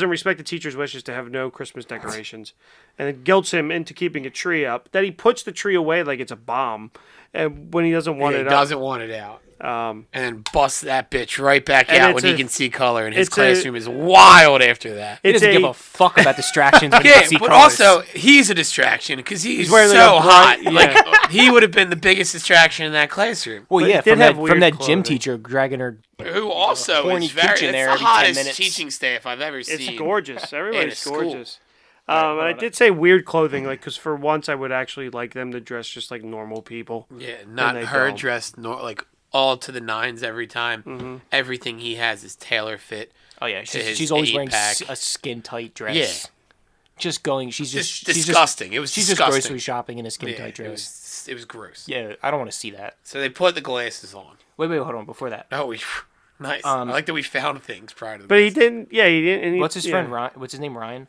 respect the teacher's wishes to have no Christmas decorations, and it guilts him into keeping a tree up. That he puts the tree away like it's a bomb, and when he doesn't want He it doesn't want it out. up, And then busts that bitch right back And out it's when he a- can see color, and his it's a- classroom is wild after that. He it's doesn't give a fuck about distractions when he Yeah, can see but colors. also he's a distraction because he's wearing, like, so a hot. bright- Like he would have been the biggest distraction in that classroom. well, but yeah, it did from have that weird gym clothing. teacher dragging her. Who also horny is very kitchen there it's the every 10 hottest minutes. teaching staff I've ever seen. It's gorgeous. Everybody's school. gorgeous. And I did say weird clothing, like, because for once I would actually like them to dress just like normal people. Yeah, not they her don't. dressed like all to the nines every time. Mm-hmm. Everything he has is tailor fit. Oh yeah, To his she's always wearing eight-pack. a skin tight dress. Yeah. Just going. She's Just just disgusting. It was She's disgusting. just grocery shopping in a skin Yeah, tight it dress. was gross. Yeah, I don't want to see that. So they put the glasses on. Wait, hold on. Before that, Oh, nice. I like that we found things prior to But he this. didn't. Yeah, he didn't. And he, what's his yeah. friend Ryan? What's his name? Ryan.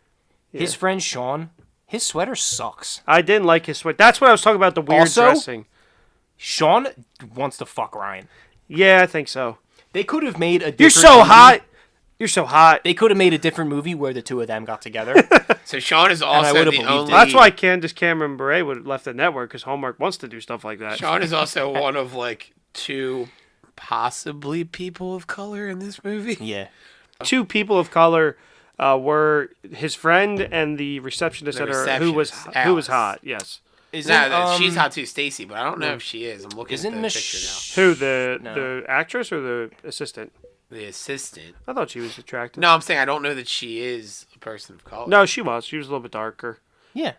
His friend Sean. His sweater sucks. I didn't like his sweat. That's what I was talking about. The weird Also- dressing. Sean wants to fuck Ryan. Yeah, I think so. They could have made a. You're different so movie. hot. You're so hot. They could have made a different movie where the two of them got together. So Sean is I also would've the believed only. it. That's why Candace Cameron Bure would have left the network, because Hallmark wants to do stuff like that. Sean is also one of like two possibly people of color in this movie. yeah. Two people of color were his friend and the receptionist The at her, who was receptionist, hot. Yes. Isn't, No, she's hot too, Stacy, but I don't know if she is. I'm looking Isn't at the picture Who, the No. the actress or the assistant? now. The assistant. I thought she was attractive. No, I'm saying I don't know that she is a person of color. No, she was. She was a little bit darker. Yeah.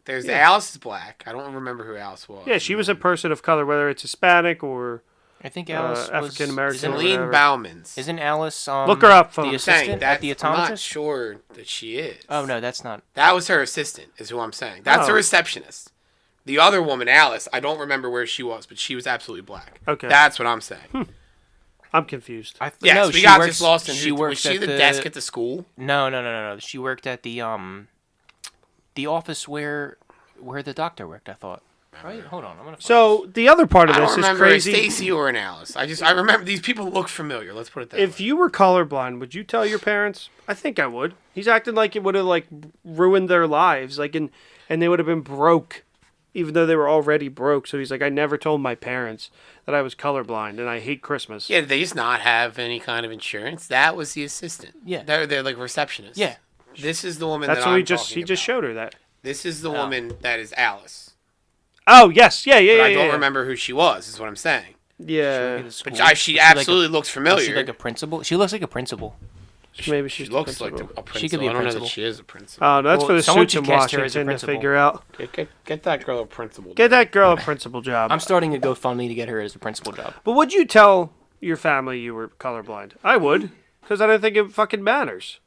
There's Alice is black. I don't remember who Alice was. Yeah, she was a person of color, whether it's Hispanic or I think Alice was African American. Isn't, Celine Bauman's. isn't Alice? Look her up, The folks. saying assistant that at the I'm not optometrist. sure that she is. Oh no, that's not. That was her assistant, is who I'm saying. That's the Oh. receptionist. The other woman, Alice, I don't remember where she was, but she was absolutely black. Okay. That's what I'm saying. I'm confused. Yes, no, we she got works, just lost in she who- works Was she at the desk at the school? No. She worked at the office where the doctor worked. I thought. Right? Hold on. I'm gonna. So the other part of I this don't is remember a crazy. Stacy or an Alice. I remember these people look familiar. Let's put it that If way. you were colorblind, would you tell your parents? I think I would. He's acting like it would have like ruined their lives, like and they would have been broke, even though they were already broke. So he's like, I never told my parents that I was colorblind and I hate Christmas. Yeah, they just not have any kind of insurance. That was the assistant. Yeah. They're like receptionists. Yeah. This is the woman That's that what I'm he just talking just about. showed her that. This is the woman that is Alice. Oh yes, yeah, But yeah. I don't remember who she was, is what I'm saying. Yeah, But she absolutely looks familiar. Is she like a principal? She looks like a principal. maybe She she's looks the like principal. a principal. She could be a I don't know principal. that she is a principal. Oh, no, that's Well, for the someone suits in should cast her as a Washington to principal. figure out. Get that girl a principal. Get that girl a principal job. I'm starting a GoFundMe to get her as a principal job. But would you tell your family you were colorblind? I would, because I don't think it fucking matters.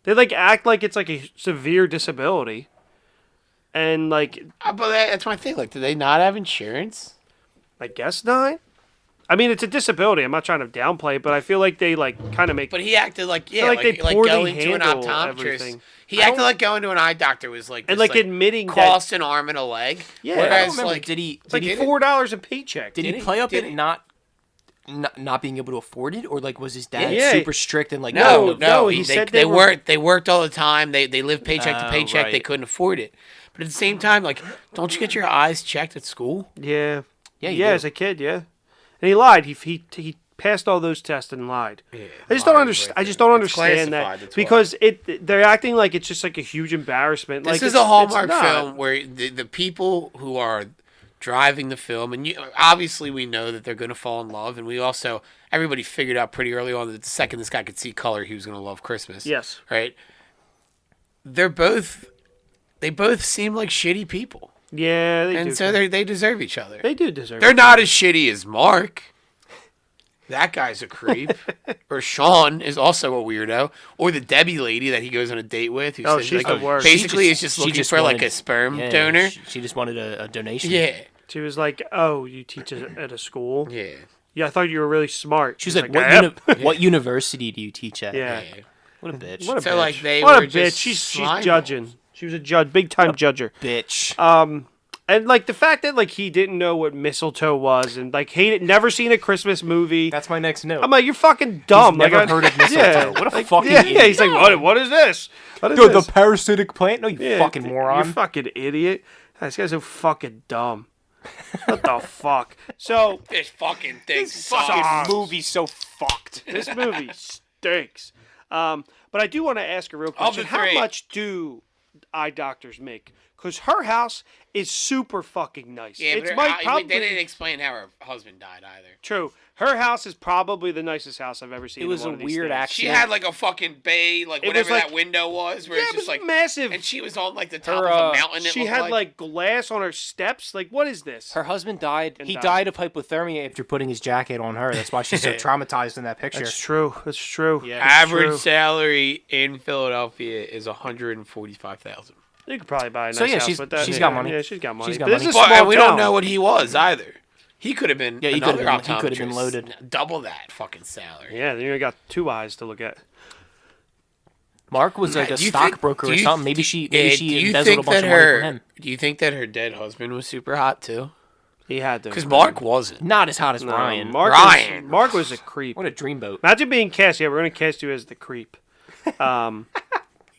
They like act like it's like a severe disability, and like But that's my thing. Like, do they not have insurance? I guess not. I mean, it's a disability. I'm not trying to downplay it, but I feel like they like kind of make. But he acted like feel like they like poorly going to an handle optometrist. everything. He acted like going to an eye doctor was like and just, like admitting that cost an arm and a leg. Yeah, I I don't Whereas don't remember. like Did he? it's like Did he? $4 a paycheck. Did he he? play up Did it he? not being able to afford it, or like was his dad Yeah. super strict and like No, No, he he they, said they they were- worked all the time. They lived paycheck to Oh, paycheck. They right. couldn't afford it. But at the same time, like, don't you get your eyes checked at school? Yeah, Yeah, you yeah. do. As a kid, yeah. And he lied. He passed all those tests and lied. Yeah, I just don't lied understand. with I it. just don't It's understand classified, that that's why. because they're acting like it's just like a huge embarrassment. This like is it's, a Hallmark it's not. film where the people who are driving the film, and obviously we know that they're going to fall in love, and everybody figured out pretty early on that the second this guy could see color, he was going to love Christmas. Yes. Right? They both seem like shitty people. Yeah, they do. And so they deserve each other. They do deserve. They're not as shitty as Mark. That guy's a creep. Or Sean is also a weirdo. Or the Debbie lady that he goes on a date with. Who says, she's the worst. Basically, is just looking for like a sperm donor. She just wanted a donation. Yeah. She was like, "Oh, you teach at a school? Yeah. Yeah, I thought you were really smart." She's like, "Yep." what university do you teach at? Yeah. Yeah. What a bitch. What a So bitch. like they what were a bitch. just She's slime judging. She was a judge, big time judger. bitch. And like the fact that like he didn't know what mistletoe was, and like never seen a Christmas movie. That's my next note. I'm like, you're fucking dumb. Never like, heard of mistletoe. What a like, fucking yeah, idiot. yeah. He's like, what is this? What is Dude, this? the parasitic plant? No, you Yeah, fucking moron. You fucking idiot. This guy's so fucking dumb. What the fuck? So This fucking thing fucking sucks. movie's so fucked. this movie stinks. But I do want to ask a real Of the question. How three. much do eye doctors make? Because her house is super fucking nice. Yeah, it's but probably they didn't explain how her husband died either. true. Her house is probably the nicest house I've ever seen. It was in one a of these weird things. act- She had like a fucking bay, like It was whatever like- that window was, where Yeah, it's it just was like massive. and she was on like the top Her, of a mountain. She had like glass on her steps. Like, what is this? Her husband died. And He died. died of hypothermia after putting his jacket on her. That's why she's so traumatized in that picture. That's true. That's true. Yeah. That's average true. salary in Philadelphia is $145,000. You could probably buy a nice So, yeah, house she's- with that. she's Yeah, got money. Yeah, she's got money. She's got But this money. is a But small we don't town. know what he was either. He could have been Yeah, he another could have been- he could have been optometrist. loaded. Double that fucking salary. Yeah, then you got two eyes to look at. Mark was like a Do you stockbroker think- or do you- something. Maybe she do you embezzled think a bunch that of money her? from him. Do you think that her dead husband was super hot too? He had to. Because Mark wasn't. Not as hot as No, Ryan. Mark Mark was a creep. What a dreamboat. Imagine being cast. Yeah, we're gonna cast you as the creep.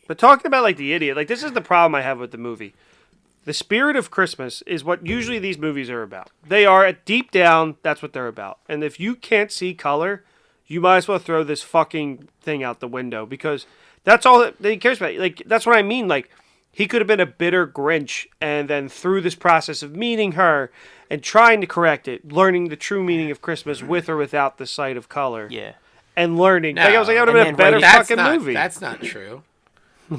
But talking about like the idiot, like this is the problem I have with the movie. The spirit of Christmas is what usually these movies are about. They are deep down. That's what they're about. And if you can't see color, you might as well throw this fucking thing out the window because that's all that he cares about. Like that's what I mean. Like he could have been a bitter Grinch, and then through this process of meeting her and trying to correct it, learning the true meaning of Christmas with or without the sight of color. Yeah. And learning. No. Like I was like, that would And have been a then better writing- That's fucking not. movie. That's not true.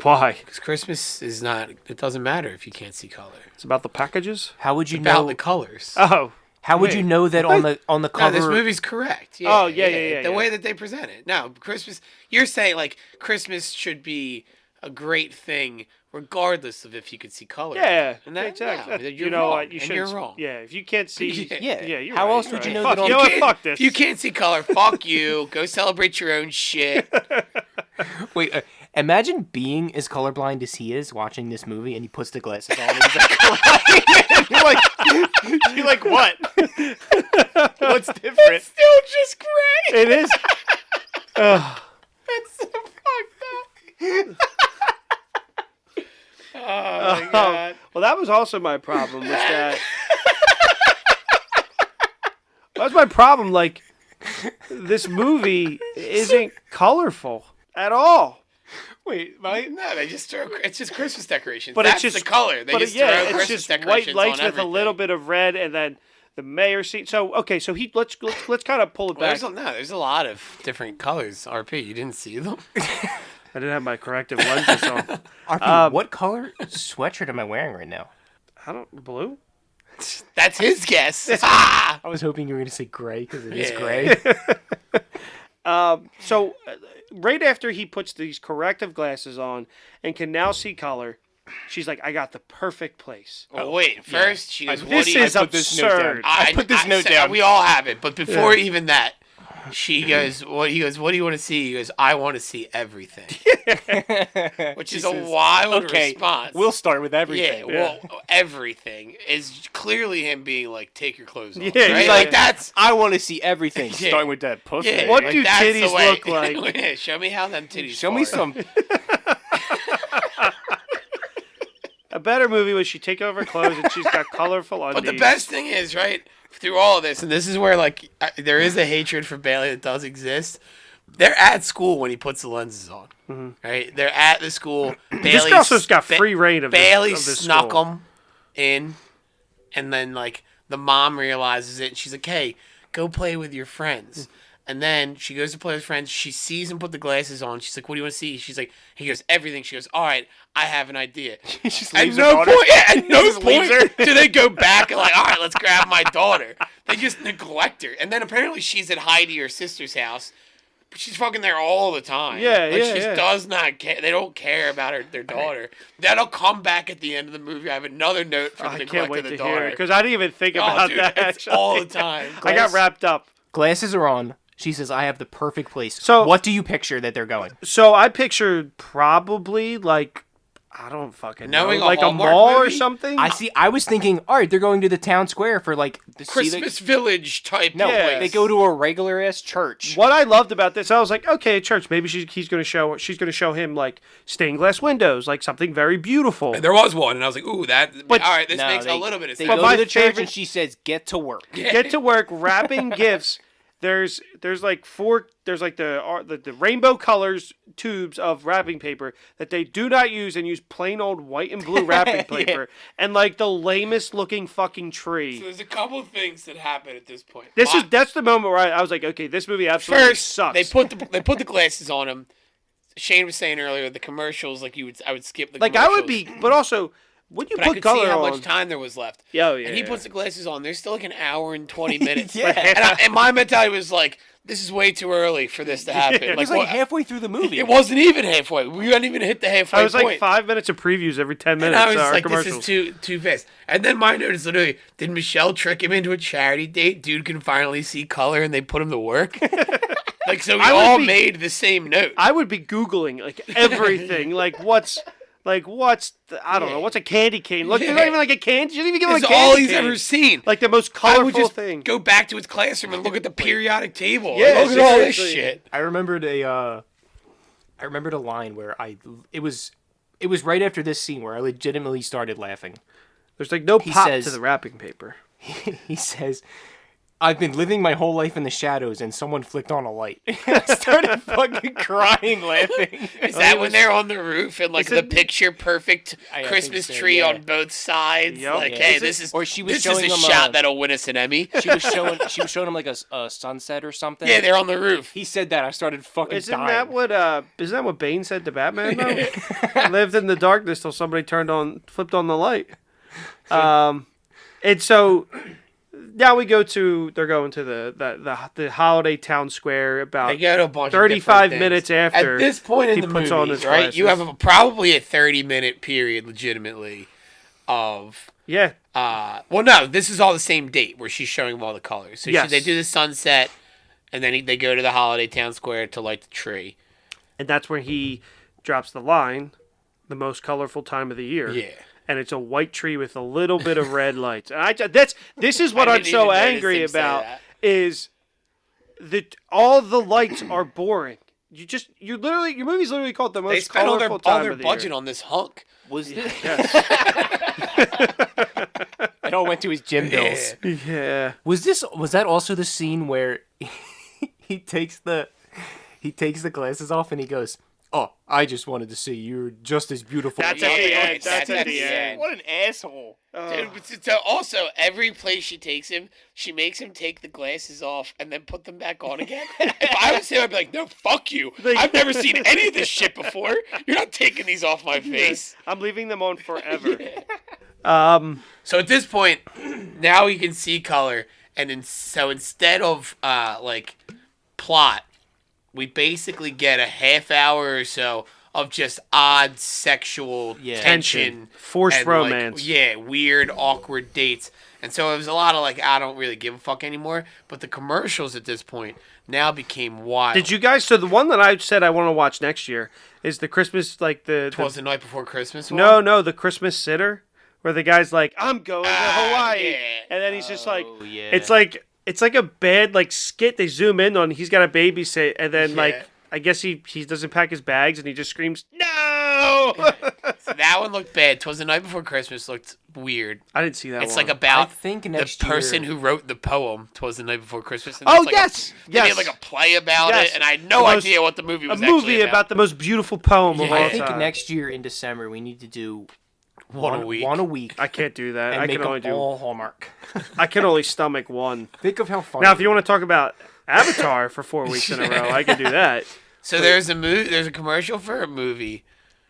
Why? Because Christmas is not. It doesn't matter if you can't see color. It's about the packages. How would you About know? the colors. Oh, How would wait. you know that on the No, cover? this movie's correct. Oh, yeah. The way that they present it. No, Christmas. You're saying like Christmas should be a great thing, regardless of if you could see color. yeah, and that, exactly. No, you're you know wrong, what? You and should. you're wrong. Yeah, if you can't see. Yeah. you're How right, else you're would you right. know Fuck, that on- you know what? can't- Fuck this. If you can't see color, fuck you. Go celebrate your own shit. Wait, imagine being as colorblind as he is watching this movie, and he puts the glasses on. And he's like, You're like what? "What's different?" Still just great. It is. Ugh. That's so fucked up. Oh my Oh, god. well, that was also my problem. Was that that was my problem? Like, this movie isn't colorful at all. Wait, my No, they just throw. It's just Christmas decorations. But That's it's just the color. They but just yeah, throw it's Christmas just decorations white lights on with a everything. little bit of red, and then the mayor scene. So okay, so let's kind of pull it Well, back. there's a lot of different colors. RP, you didn't see them. I didn't have my corrective lenses on. RP, what color sweatshirt am I wearing right now? I don't blue. That's his guess. Ah! I was hoping you were going to say gray because it is Yeah. gray. So right after he puts these corrective glasses on and can now see color, she's like, "I got the perfect place." Well, wait. First, she goes, This is absurd. I put this note down. We all have it, but before even that, she goes, "What?" He goes, "What do you want to see?" He goes, "I want to see everything," which is a wild response. We'll start with everything. Yeah, well, everything is clearly him being like, "Take your clothes off." Yeah, right? he's like like, that's. I want to see everything, Yeah. starting with that pussy. Yeah, What like, do that's the titties way- look like? Yeah, show me how them titties. Show me fart. some. A better movie was she take off her clothes and she's got colorful undies. But the best thing is, right, through all of this, and this is where, like, there is a hatred for Bailey that does exist. They're at school when he puts the lenses on, right? They're at the school. This girl also got free reign of Bailey this snuck school. them in, and then, like, the mom realizes it, and she's like, hey, go play with your friends. And then she goes to play with friends. She sees him put the glasses on. She's like, what do you want to see? She's like, he goes, everything. She goes, all right, I have an idea. She just At leaves her no daughter. point, yeah, at no just leaves point do they go back and like, all right, let's grab my daughter. They just neglect her. And then apparently she's at Heidi, her sister's house. But she's fucking there all the time. Yeah, like, yeah, she yeah. does not care. They don't care about their daughter. That'll come back at the end of the movie. I have another note for the I neglect can't wait of the to hear daughter. it because I didn't even think about dude, that. it's Actually, all the time. I got wrapped up. Glasses are on. She says, I have the perfect place. So- what do you picture that they're going? So I pictured probably like I don't fucking Knowing know, a like a Hallmark mall or movie? something. I was thinking, all right, they're going to the town square for like the Christmas Village type No, place. they go to a regular ass church. What I loved about this, I was like, okay, at church, maybe she's going to show him like stained glass windows, like something very beautiful. There was one, and I was like, ooh, that. But- all right, this No, makes they- a little bit of They sense. go my to the church favorite- and she says, get to work. Get to work wrapping gifts. There's like the rainbow colors tubes of wrapping paper that they do not use and use plain old white and blue wrapping paper and like the lamest looking fucking So tree. there's a couple of things that happen at this point. That's the moment where I was like, okay, this movie absolutely First, sucks. they put the glasses on him. Shane was saying earlier the commercials, like I would skip the like commercials. I would be, but also when you But I put could color see how on, much time there was left. Oh, yeah, And he yeah. puts the glasses on. There's still like an hour and 20 minutes. Yeah. And my mentality was like, this is way too early for this to happen. It was Like, like what- halfway through the movie. it wasn't even halfway. We hadn't even hit the halfway I was like point. 5 minutes of previews every 10 And minutes. I was our like, this commercials. is too fast. And then my note is literally, did Michelle trick him into a charity date? Dude can finally see color and they put him to work? Like, so we I would all be- made the same note. I would be Googling like everything, like what's I don't know, what's a candy cane? Look, there's not even like a candy. You didn't even give him a It's candy all he's cane. ever seen. Like the most I would colorful just thing. go back to his classroom and look at the periodic table. Yeah, Like, look at all this seriously. shit. I remembered a line where it was right after this scene where I legitimately started laughing. There's like no pop says- to the wrapping paper. He says, I've been living my whole life in the shadows and someone flicked on a light. I started fucking crying laughing. Is that when they're on the roof and like Is the it- picture perfect I think Christmas so, tree yeah. on both sides? Yup. Like, Yeah. hey, Is this it- is or she was this is showing a them, shot that'll win us an Emmy. She was showing him like a sunset or something. Yeah, they're on the roof. He said that. I started fucking Isn't dying. that what Bane said to Batman though? Lived in the darkness till somebody flipped on the light. And so now they're going to the holiday town square about They go to a bunch 35 of different minutes things. after At this point in he the puts movie, on his right? You have glasses. probably a 30-minute period, legitimately, of yeah. well, no, this is all the same date where she's showing them all the colors. So Yes. they do the sunset, and then they go to the holiday town square to light the tree. And that's where he drops the line, the most colorful time of the year. Yeah. And it's a white tree with a little bit of red lights. And this is what I I'm didn't so even notice angry him say about that. is that all the lights are boring. Your movie's literally called the most They spent all colorful their time of the budget year. on this hunk. Was this? Yes. It all went to his gym bills. Yeah. Was that also the scene where he takes the glasses off and he goes, "Oh, I just wanted to say you're just as beautiful." That's Yeah, at the yeah, end. that's That's at the end. What an asshole! Dude, but so also every place she takes him, she makes him take the glasses off and then put them back on again. If I was him, I'd be like, "No, fuck you! I've never seen any of this shit before. You're not taking these off my face." I'm leaving them on forever. So at this point, now you can see color, and so instead of like plot, we basically get a half hour or so of just odd sexual tension, Forced and, like, romance. weird, awkward dates. And so it was a lot of like, I don't really give a fuck anymore. But the commercials at this point now became wild. Did you guys? So the one that I said I want to watch next year is the Christmas, like the Was the night before Christmas? no, the Christmas sitter, where the guy's like, I'm going to Hawaii, yeah. and then he's just like, yeah. it's like a bad like skit. They zoom in on he's got a babysit, and then Yeah. like I guess he doesn't pack his bags, and he just screams no. So that one looked bad. 'Twas the Night Before Christmas looked weird. I didn't see that It's one. like about I think the next person year, who wrote the poem. 'Twas the Night Before Christmas. And Oh, there's like yes! they Yes. made like a play about Yes. it, and I had no The most- idea what the movie a was. movie actually about the most beautiful poem of Yeah. all I think time. next year in December we need to do One a week. One a week. I can't do that. And I make can only them do. all Hallmark. I can only stomach one. Think of how funny. Now, if you want to talk about Avatar for 4 weeks in a row, I can do that. So there's a commercial for a movie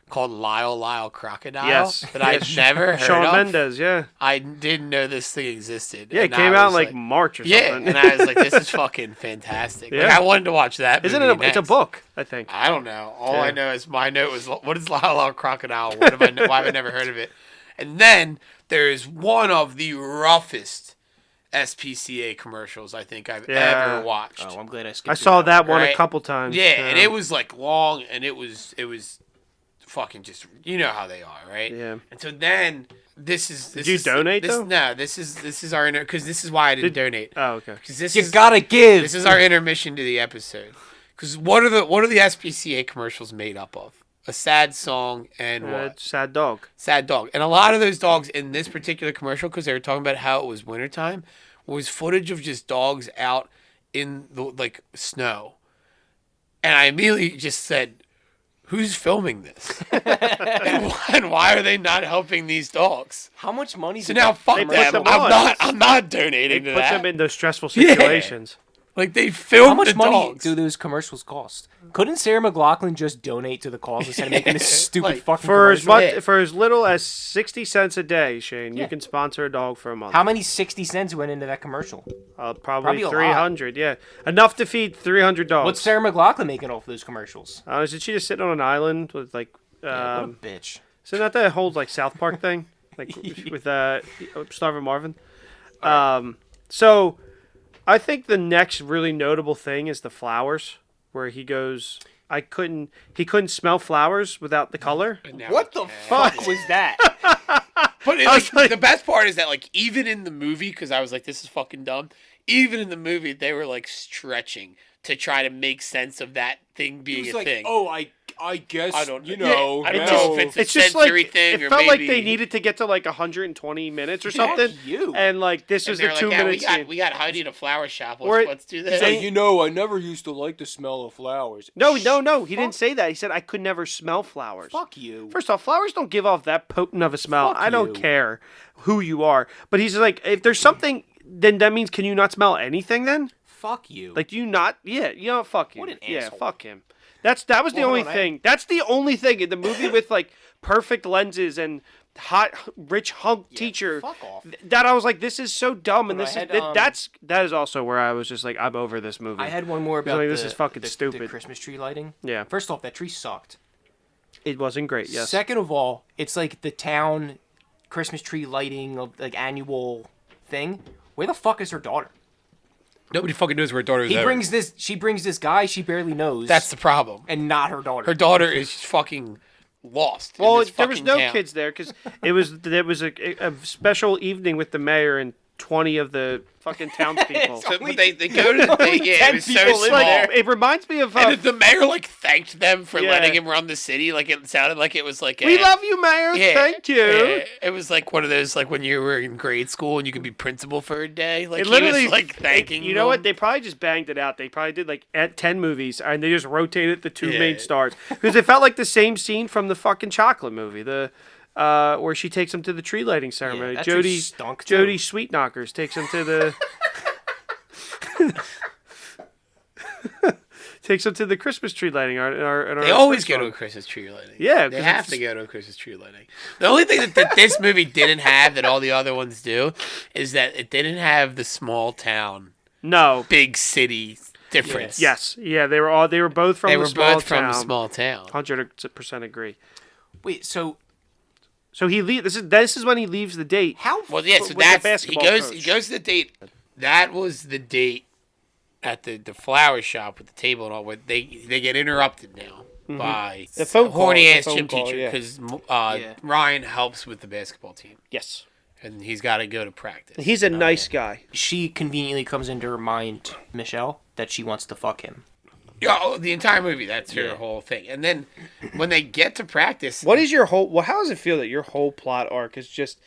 called Lyle Lyle Crocodile Yes. that I'd Yes. never heard Shawn of. Mendes, yeah. I didn't know this thing existed. Yeah, it and came I out in was like March or yeah, something. and I was like, this is fucking fantastic. Like, Yeah. I wanted to watch that. Isn't movie it? It's a next. book, I think. I don't know. All Yeah. I know is my note was, what is Lyle Lyle Crocodile? What have I? Why have I never heard of it? And then there's one of the roughest SPCA commercials I think I've Yeah. ever watched. Oh, I'm glad I skipped. I saw that one a Right. couple times. Yeah, and it was like long, and it was fucking just, you know how they are, right? Yeah. And so then this is. Did you donate, this, though? No, this is our because this is why I didn't donate. Oh, okay. Because this You is gotta give. this is our intermission to the episode. Because what are the SPCA commercials made up of? A sad song and what? Sad dog. Sad dog. And a lot of those dogs in this particular commercial, because they were talking about how it was wintertime, was footage of just dogs out in the like snow. And I immediately just said, who's filming this? and why are they not helping these dogs? How much money? So now fuck They put them. them I'm on. not It donating to puts that. them in those stressful Yeah. situations. Like they filmed How much the money dogs. do those commercials cost? Couldn't Sarah McLachlan just donate to the cause instead of making this stupid Like, fucking For as commercial? much, for as little as 60 cents a day, Shane, Yeah. you can sponsor a dog for a month. How many 60 cents went into that commercial? Probably Probably a lot. 300. Yeah, enough to feed 300 dogs. What's Sarah McLachlan making off those commercials? Isn't she just sitting on an island with like? Yeah, what a bitch. Isn't that the whole like South Park thing, like with Starvin Marvin? So, I think the next really notable thing is the flowers, where he goes. He couldn't smell flowers without the color. And now What he the can. fuck was that? But I was like- the best part is that, like, even in the movie, because I was like, this is fucking dumb. Even in the movie, they were like stretching to try to make sense of that thing being a thing. oh, I guess, I don't- you yeah, know. I don't you know if it's a It's just like sensory thing, it or felt like maybe- they needed to get to like 120 minutes or Fuck something. you. And like this And was they the were 2 like, yeah, minutes. we got Heidi in a flower shop. Or- Let's do this. Say- you know, I never used to like the smell of flowers. No, he didn't say that. He said I could never smell flowers. Fuck you. First off, flowers don't give off that potent of a smell. Fuck I don't you. care who you are. But he's like, if there's something, then that means can you not smell anything then? Fuck you. Like, do you not? Yeah, you know, fuck him. What an Yeah, asshole. fuck him. That was the Well, only hold on, thing. That's the only thing in the movie with like perfect lenses and hot, rich hunk teacher. fuck off. That I was like, this is so dumb, and Hold this on, is I had, that is also where I was just like, I'm over this movie. I had one more about like, the, this is fucking the stupid. Christmas tree lighting. Yeah. First off, that tree sucked. It wasn't great. Yes. Second of all, it's like the town Christmas tree lighting of like annual thing. Where the fuck is her daughter? Nobody fucking knows where her daughter is. She brings this guy she barely knows. That's the problem. and not her daughter. Her daughter is just fucking lost. in Well, this there was fucking no town. kids there because there was a special evening with the mayor and 20 of the fucking townspeople. So, but they go to the thing. Yeah, it was so 10 people small. live there. It reminds me of And the mayor like thanked them for Yeah. letting him run the city. Like it sounded like it was like we love you, mayor. yeah, Thank you. yeah. It was like one of those like when you were in grade school and you could be principal for a day. Like It he literally was like thanking. You know what? them. They probably just banged it out. They probably did like at 10 movies and they just rotated the two Yeah. main stars because it felt like the same scene from the fucking chocolate movie. Where she takes him to the tree lighting ceremony. that tree Jody stunk, too. Jody Sweetknockers takes him to the takes him to the Christmas tree lighting. They always go to a Christmas tree lighting. Yeah, they 'cause have it's- to go to a Christmas tree lighting. The only thing that this movie didn't have that all the other ones do is that it didn't have the small town, No. big city difference. Yes. Yeah. They were both from they the were small both from town. a small town. 100% agree. Wait, so So he this is when he leaves the date. how? Well, yeah. So with the that's he basketball goes. coach. He goes to the date. That was the date at the flower shop with the table and all. Where they get interrupted now by The phone call, horny the ass phone gym call, teacher yeah. because Yeah. Ryan helps with the basketball team Yes. and he's got to go to practice. He's a nice guy. She conveniently comes in to remind Michelle that she wants to fuck him. Yeah, the entire movie. That's her whole thing. And then when they get to practice, What is your whole? Well, how does it feel that your whole plot arc is just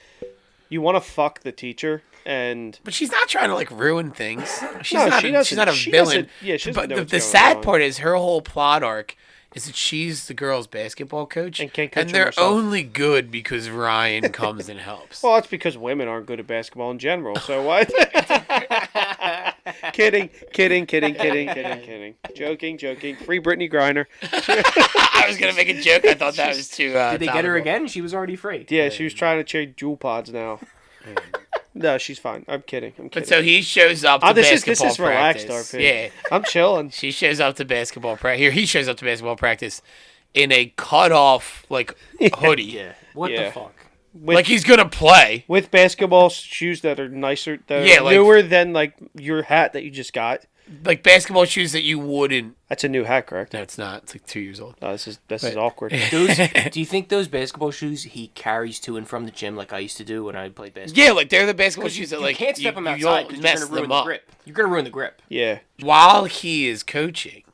you want to fuck the teacher and? but she's not trying to like ruin things. She's No, not. she She's not a doesn't. She villain. doesn't- yeah, she doesn't But know the, what's the going sad on. part is her whole plot arc is that she's the girls' basketball coach, And can't coach and them they're herself. only good because Ryan comes and helps. Well, that's because women aren't good at basketball in general. So what? Kidding. Joking. Free Brittany Griner. I was gonna make a joke. I thought that was too. Did they get her topical. again? She was already free. Yeah, she was trying to trade jewel pods now. No, she's fine. I'm kidding. But so he shows up to this basketball is relaxed, practice. RP. Yeah, I'm chilling. she shows up to basketball practice. Here, he shows up to basketball practice in a cut off like hoodie, Yeah. What Yeah. the fuck? like he's gonna play. With basketball shoes that are nicer, that Yeah, are like- newer than like your hat that you just got. Like basketball shoes that you wouldn't. That's a new hat, correct? No, it's not. It's like 2 years old. No, this is awkward. Those, do you think those basketball shoes he carries to and from the gym like I used to do when I played basketball? Yeah, like they're the basketball shoes that you like can't step them you outside don't because mess you're gonna ruin them the up. grip. You're gonna ruin the grip. Yeah, While he is coaching,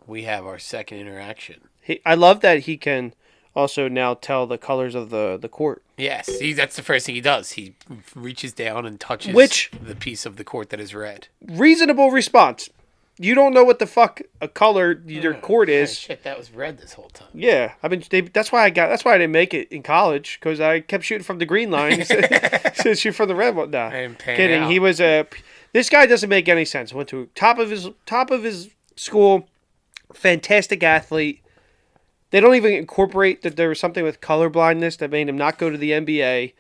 we have our second interaction. I love that he can also now tell the colors of the court. Yes, that's the first thing he does. He reaches down and touches the piece of the court that is red. Reasonable response. You don't know what the fuck a color your court is. Shit, that was red this whole time. Yeah, I mean that's why I didn't make it in college because I kept shooting from the green line instead of shoot from the red one. Nah, didn't pan kidding. out. He was this guy doesn't make any sense. Went to top of his school, fantastic athlete. They don't even incorporate that there was something with color blindness that made him not go to the NBA.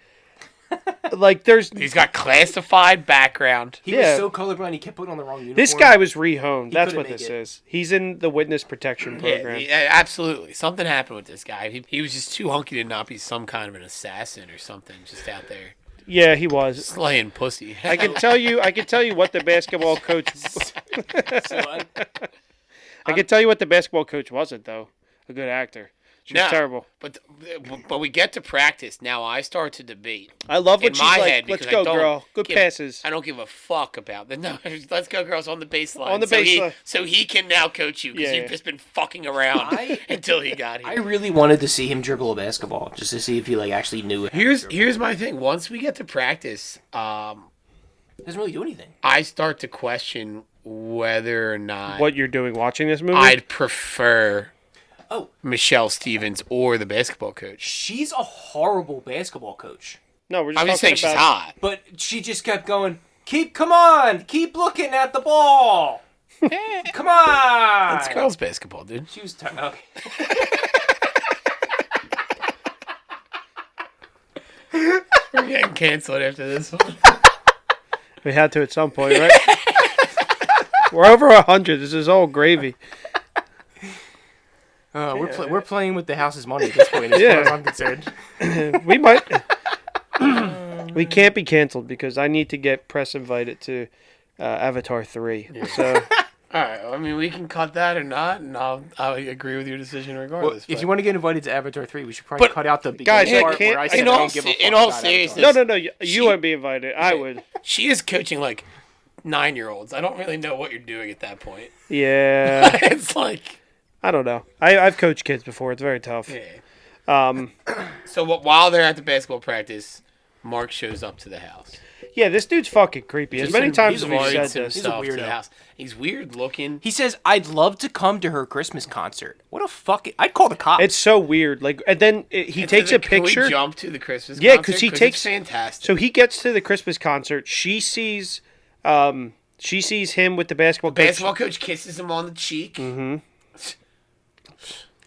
Like He's got classified background. He Yeah. was so colorblind he kept putting on the wrong uniform. this guy was rehoned. That's couldn't what make this it. is. He's in the witness protection program. Yeah, absolutely. Something happened with this guy. He was just too hunky to not be some kind of an assassin or something, just out there Yeah, he was. slaying pussy. I can tell you what the basketball coach. I can tell you what the basketball coach wasn't though. A good actor. She was terrible. But we get to practice. Now I start to debate. I love when in she's my like, head "Let's because go, I don't girl. Good give- passes." I don't give a fuck about that. No, let's go, girls, on the baseline. On the so baseline. So he can now coach you because Yeah. you've just been fucking around until he got here. I really wanted to see him dribble a basketball just to see if he like actually knew it. Here's my thing. Once we get to practice, Doesn't really do anything. I start to question whether or not What you're doing watching this movie? I'd prefer Oh, Michelle Stevens or the basketball coach. she's a horrible basketball coach. No, we're just I'm just saying talking she's about. hot. But she just kept going, come on, keep looking at the ball. Come on. It's girls basketball, dude. She was okay. We're getting canceled after this one. We had to at some point, right? We're over 100. This is all gravy. We're playing with the house's money at this point, as Yeah. far as I'm concerned. We might. We can't be canceled because I need to get press invited to Avatar 3. So All right. I mean, we can cut that or not, and I'll agree with your decision regardless. If but- you want to get invited to Avatar 3, we should probably But- cut out the Guys, beginning I part can't- where I said in I all don't give a se- fuck in all about seriousness- Avatar. no. You wouldn't be invited. I would. she is coaching like 9-year-olds. I don't really know what you're doing at that point. Yeah. It's like, I don't know. I've coached kids before. It's very tough. yeah. So while they're at the basketball practice, Mark shows up to the house. Yeah, this dude's fucking creepy. As many times as we've said Invites this. himself to the weirdo. house. He's weird looking. He says, I'd love to come to her Christmas concert. What a fucking... I'd call the cops. It's so weird. Like, and then he takes a Can picture. we jump to the Christmas Yeah, concert? because he 'Cause takes it's fantastic. So he gets to the Christmas concert. She sees him with the basketball coach. Basketball coach kisses him on the cheek. Mm-hmm.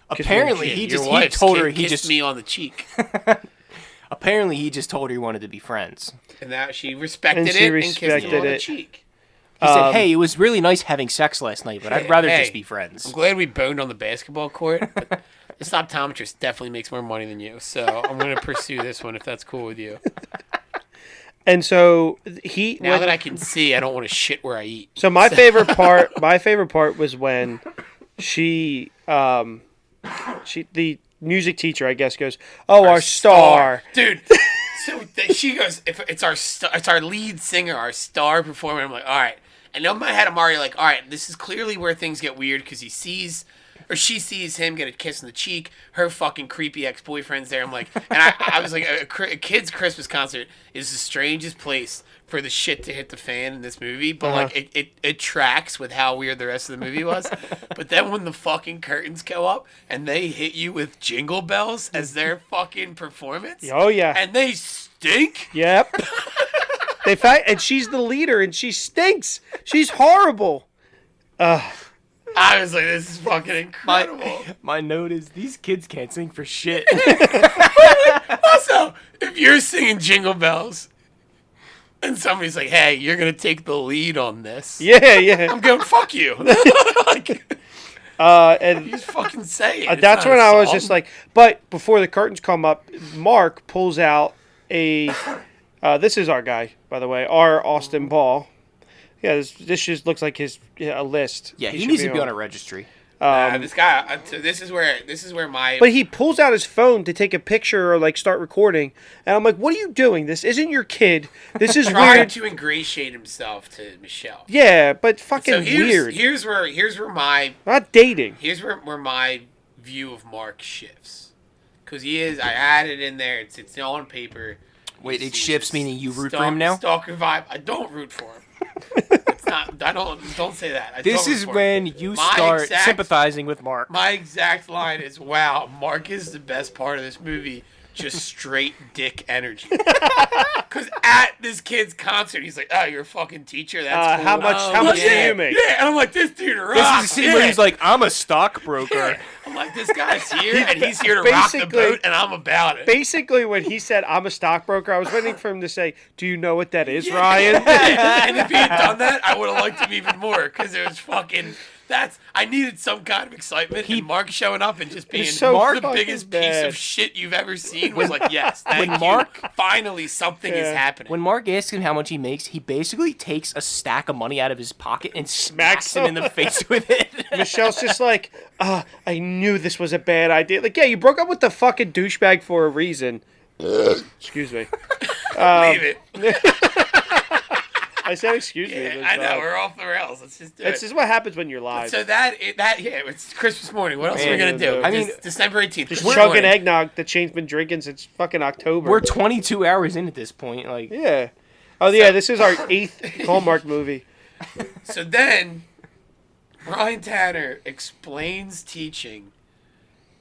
Apparently, Yeah, he your just he wife's told her kid he kissed just me on the cheek, apparently he just told her he wanted to be friends. and that she respected And she it and kissed him respected on the it. cheek. He said, "Hey, it was really nice having sex last night, but I'd rather Hey, just be friends." I'm glad we boned on the basketball court. But this optometrist definitely makes more money than you, so I'm going to pursue this one if that's cool with you. And so Now that I can see, I don't want to shit where I eat. So my favorite part was when the music teacher, I guess, goes, "Oh, our star." dude. So she goes, "If it's our lead singer, our star performer." I'm like, all right. And in my head, I'm already like, all right, this is clearly where things get weird because she sees him get a kiss on the cheek. Her fucking creepy ex-boyfriend's there. I'm like, and I was like, a kid's Christmas concert is the strangest place for the shit to hit the fan in this movie. But like, it tracks with how weird the rest of the movie was. But then when the fucking curtains go up and they hit you with Jingle Bells as their fucking performance. Oh yeah. And they stink. Yep. And she's the leader, and she stinks. She's horrible. I was like, this is fucking incredible. My note is these kids can't sing for shit. Also, if you're singing Jingle Bells and somebody's like, hey, you're going to take the lead on this. Yeah. I'm going, fuck you. Like, And you just fucking say it. It's that's not when a I was song. just like, but before the curtains come up, Mark pulls out a. This is our guy, by the way, our Austin Ball. Yeah, this just looks like a list. Yeah, he should needs to be on a registry. This guy. This is where my. But he pulls out his phone to take a picture or like start recording, and I'm like, "What are you doing? This isn't your kid. This is trying weird." to ingratiate himself to Michelle. Yeah, but fucking So weird. Here's where my Not dating. Here's where my view of Mark shifts, because he is. I added in there. It's on paper. Wait, You it see shifts, this meaning you root for him now? Stalker vibe. I don't root for him. It's not. I don't say that. I This don't root is for him. when you My start exact- sympathizing with Mark. My exact line is, "Wow, Mark is the best part of this movie. Just straight dick energy." Because at this kid's concert, he's like, "Oh, you're a fucking teacher. That's cool." How much do yeah, you make? Yeah, and I'm like, "This dude This rocks." is the scene where he's like, I'm a stockbroker. Yeah. I'm like, "This guy's here, and he's here to rock the Basically- boat, and I'm about it." Basically, when he said, "I'm a stockbroker," I was waiting for him to say, "Do you know what that is, Ryan?" And if he had done that, I would have liked him even more because it was fucking. I needed some kind of excitement. And Mark showing up and just being so the fucking biggest piece bad. of shit you've ever seen was like, yes, thank When you. Mark- Finally something is Yeah. happening. When Mark asks him how much he makes, he basically takes a stack of money out of his pocket and smacks him in the face with it. Michelle's just like, I knew this was a bad idea. Like, yeah, you broke up with the fucking douchebag for a reason. Excuse me. Leave it. I said excuse me. Yeah, but, I know, we're off the rails. Let's just do This it. is what happens when you're live. So yeah, it's Christmas morning. What else are we Man, gonna do? I mean, December 18th. Just Christmas chugging morning. eggnog that Shane's been drinking since fucking October. We're 22 hours in at this point. Like, Yeah. Oh, yeah, this is our 8th Hallmark movie. So then, Ryan Tanner explains teaching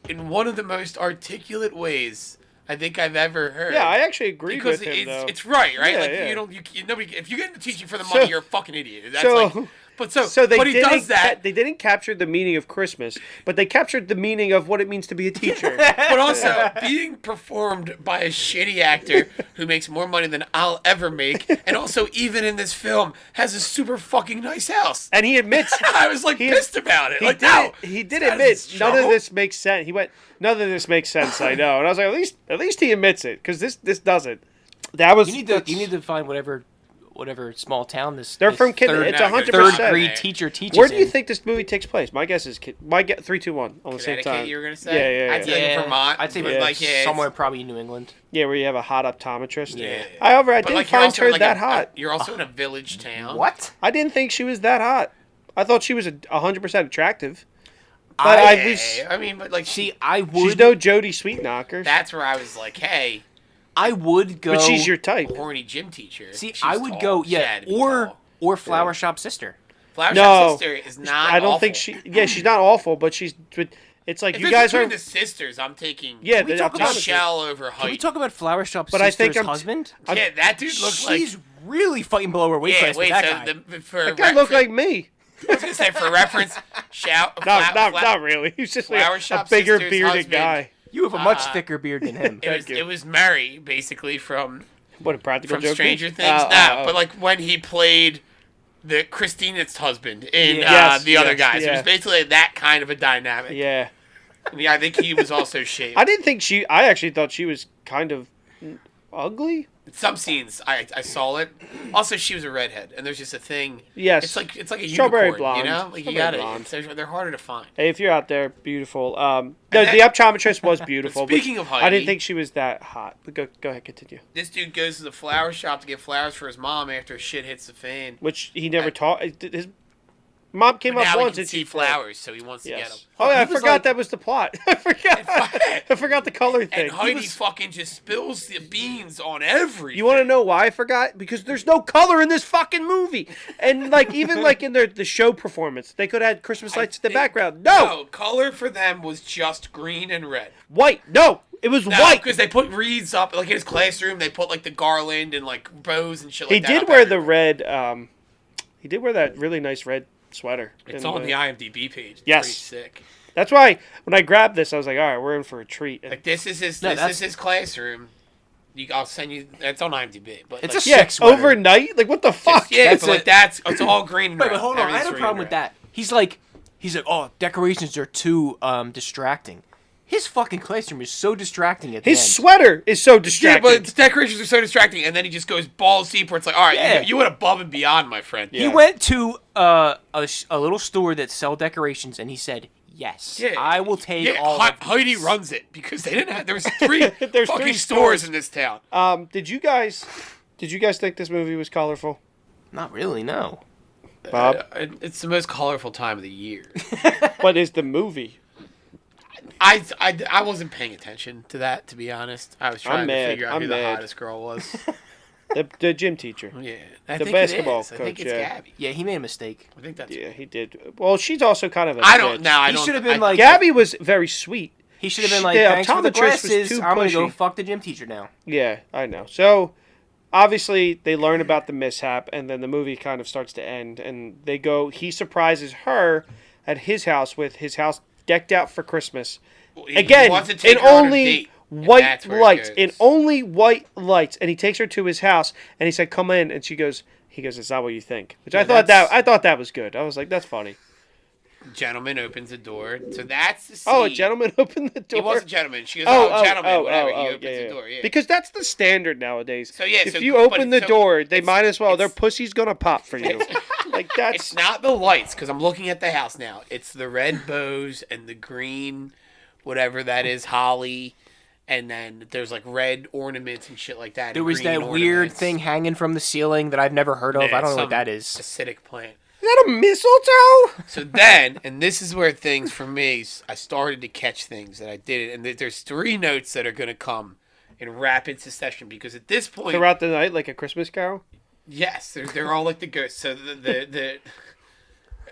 in one of the most articulate ways I think I've ever heard. Yeah, I actually agree because with him, though. it's right? Yeah, like yeah. nobody. If you get into teaching for the So- money, you're a fucking idiot. That's so- like. But So they but he didn't does that. They didn't capture the meaning of Christmas, but they captured the meaning of what it means to be a teacher. But also being performed by a shitty actor who makes more money than I'll ever make, and also even in this film has a super fucking nice house. And he admits I was like He- pissed about it. he Like did. no, He did that admit is none of trouble. this makes sense. He went, none of this makes sense. I know, and I was like, at least he admits it, because this doesn't. That was you need to find whatever small town this. They're this from third, It's No, 100%. third grade teacher teaches. Where do you in. think this movie takes place? My guess is 3, 2, 1 on the same Connecticut, time. you were gonna say? Yeah. I'd say Vermont. I'd say but like yeah, somewhere probably in New England. Yeah, where you have a hot optometrist. Yeah. However, I But didn't like you're find also her like that hot. You're also in a village town. What? I didn't think she was that hot. I thought she was 100% attractive. But I mean, but like See, I would. she's no Jodie Sweetknocker. that's where I was like, hey, I would go. But she's your type. horny gym teacher. See, She I was would tall. go. She had Yeah, to be tall. or Flower Shop Sister. Flower No. Shop Sister is not. I don't awful. think she. Yeah, she's not awful, but she's. It's like If you it's guys between are. the sisters, I'm taking. Yeah, we the talk about optometrist. Michelle over Can we height. talk about Flower Shop But I Sister's think I'm- husband? Yeah, that dude looks like. She's really fighting below her weight Yeah, class wait. with So that guy. for That guy looked like me. I was gonna say for reference, shout. Not really. He's just like Flower a Shop bigger Sister's bearded husband. guy. You have a much thicker beard than him. It was, you. it was Murray, basically from What a practical from joke. Stranger Things. But like when he played the Christina's husband in Yes, the other yes, guys, it yeah. was basically that kind of a dynamic. Yeah. I mean, I think he was also shaved. I didn't think she. I actually thought she was kind of ugly. Some scenes I saw it. Also, she was a redhead, and there's just a thing. Yes. It's like a Strawberry unicorn, you blonde. know? Like you Strawberry got blonde. it. They're harder to find. Hey, if you're out there, beautiful. No, then- the optometrist was beautiful. But speaking but of I Heidi- didn't think she was that hot. But go ahead, continue. This dude goes to the flower shop to get flowers for his mom after shit hits the fan. Which he never taught. His mom came But up now once he can and see she flowers, so he wants to get them. Yes. Oh, yeah, I He was forgot like- that was the plot. I forgot the color thing. And Heidi fucking just spills the beans on everything. You want to know why I forgot? Because there's no color in this fucking movie. And like even like in the show performance, they could have had Christmas lights in the background. No, color for them was just green and red. white. No, it was No, white. because they put wreaths up, like in his classroom, they put like the garland and like bows and shit like He that. did up wear the everywhere. red. He did wear that really nice red sweater. It's in on the IMDb page. It's Yes. pretty sick. That's why when I grabbed this, I was like, all right, we're in for a treat. And Like this is his No, this that's- is his classroom. I'll send you. It's on IMDb, but It's like, a yeah, sick sweater. overnight. Like what the fuck? yeah, That's but like it. that's it's all green. And Wait, red. but hold on. I had Everything's a green problem and with red. that. He's like, oh, decorations are too distracting. His fucking classroom is so distracting at the His end. sweater is so Yeah, distracting. but the decorations are so distracting, and then he just goes balls deep. Where it's like, all right, Yeah. you went above and beyond, my friend. Yeah. He went to a little store that sell decorations, and he said, "Yes, Yeah. I will take Yeah, all." of Heidi these." runs it because they didn't have. There was three There's fucking three stores stores. in this town. Did you guys think this movie was colorful? Not really, no. Bob? It's the most colorful time of the year. What is the movie? I wasn't paying attention to that, to be honest. I was trying to mad. figure out I'm who mad. the hottest girl was. The gym teacher. Yeah, I The think basketball it is. I think coach, it's yeah. Gabby. Yeah, he made a mistake. I think that's. Yeah, he did. Well, she's also kind of a I don't bitch. know. I He don't. should have been like, Gabby was very sweet. he should have been She- like, the thanks for the optometrist was glasses. too I'm gonna go pushy. fuck the gym teacher now. Yeah, I know. So, obviously, they learn about the mishap, and then the movie kind of starts to end, and they go. He surprises her at his house with his house decked out for Christmas. He Again, wants to take in her on a only date, and white that's where it lights. goes. In only white lights, and he takes her to his house, and he said, "Come in," and she goes. He goes, "It's not what you think," which Yeah, I thought that was good. I was like, "That's funny." Gentleman opens the door. So that's the scene. Oh, a gentleman opened the door. He was a gentleman. She goes, oh, gentleman, whatever. He opens yeah, the yeah. door. Yeah. Because that's the standard nowadays. So, yeah, if so- you but open the so door, they it's- might as well. Their it's- pussy's gonna pop for you. Like that's It's not the lights, because I'm looking at the house now. It's the red bows and the green, whatever that is, holly, and then there's like red ornaments and shit like that. There and was green that weird ornaments. thing hanging from the ceiling that I've never heard of. Yeah, I don't know what some that is. Acidic plant. is that a mistletoe? So then, and this is where things for me, I started to catch things that I did it, and there's three notes that are going to come in rapid succession because at this point, Throughout the night, like a Christmas Carol. yes, they're all like the ghosts. So the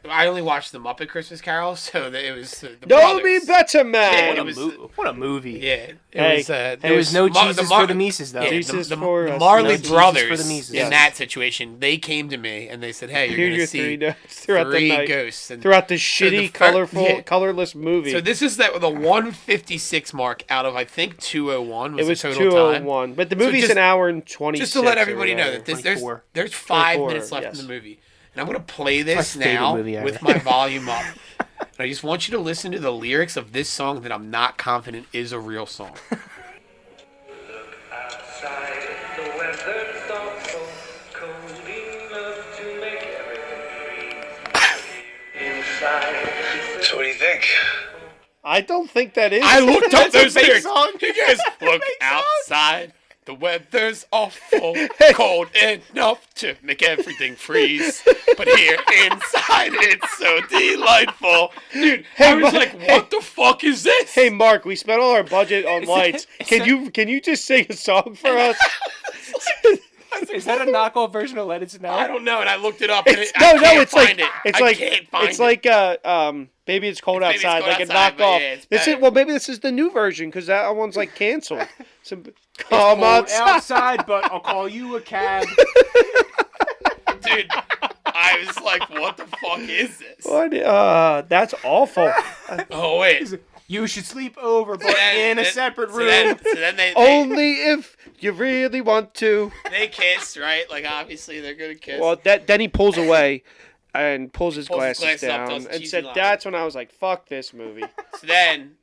I only watched the Muppet Christmas Carol, so it was the No, be brothers. better, Yeah, man. it was- What a movie. Yeah, it Hey, was. There was no Jesus for the Mises, though. Yeah, Jesus the for us. Marley No Jesus brothers for the Mises. in Yes. that situation, they came to me and they said, "Hey, you're Here are going your to see three notes throughout three the night. ghosts." And Throughout the the shitty, fir- colorful, yeah. colorless movie. so this is the 156 mark out of I think 201 it was was the total time. 2:01, but the So movie's just- an hour and 20. Just to let everybody know that there's 24. 5 24, minutes left yes. in the movie, and I'm going to play this my favorite now movie ever. with my volume up. And I just want you to listen to the lyrics of this song that I'm not confident is a real song. Outside, the weather's not so cold enough to make everything freeze. Inside, it's So what do you think? I don't think that is. I looked up That's a those fake lyrics. song. He goes, "Look outside, the weather's awful, cold enough to make everything freeze. But here inside, it's so delightful." Dude, I was Mar- like, what the fuck is this? Hey, Mark, we spent all our budget on lights. Can you just sing a song for us? Is that a knockoff version of Let It Snow? I don't know, and I looked it up, and It's, I can't it's like find it. it's I like can't find it's it. like Baby It's Cold Baby It's Outside, Cold like Outside, a but knockoff. yeah, it's This is better. well, maybe this is the new version because that one's like canceled. So, come Cold outside. outside, but I'll call you a cab. Dude, I was like, what the fuck is this? What? That's awful. Oh, wait. You should sleep over, but then- in a then- separate so room. then they Only if you really want to. they kiss, right? Like, obviously, they're going to kiss. Well, then he pulls away and pulls his Pulls his glasses glasses up, down does and cheesy said, line. "That's when I was like, fuck this movie." So then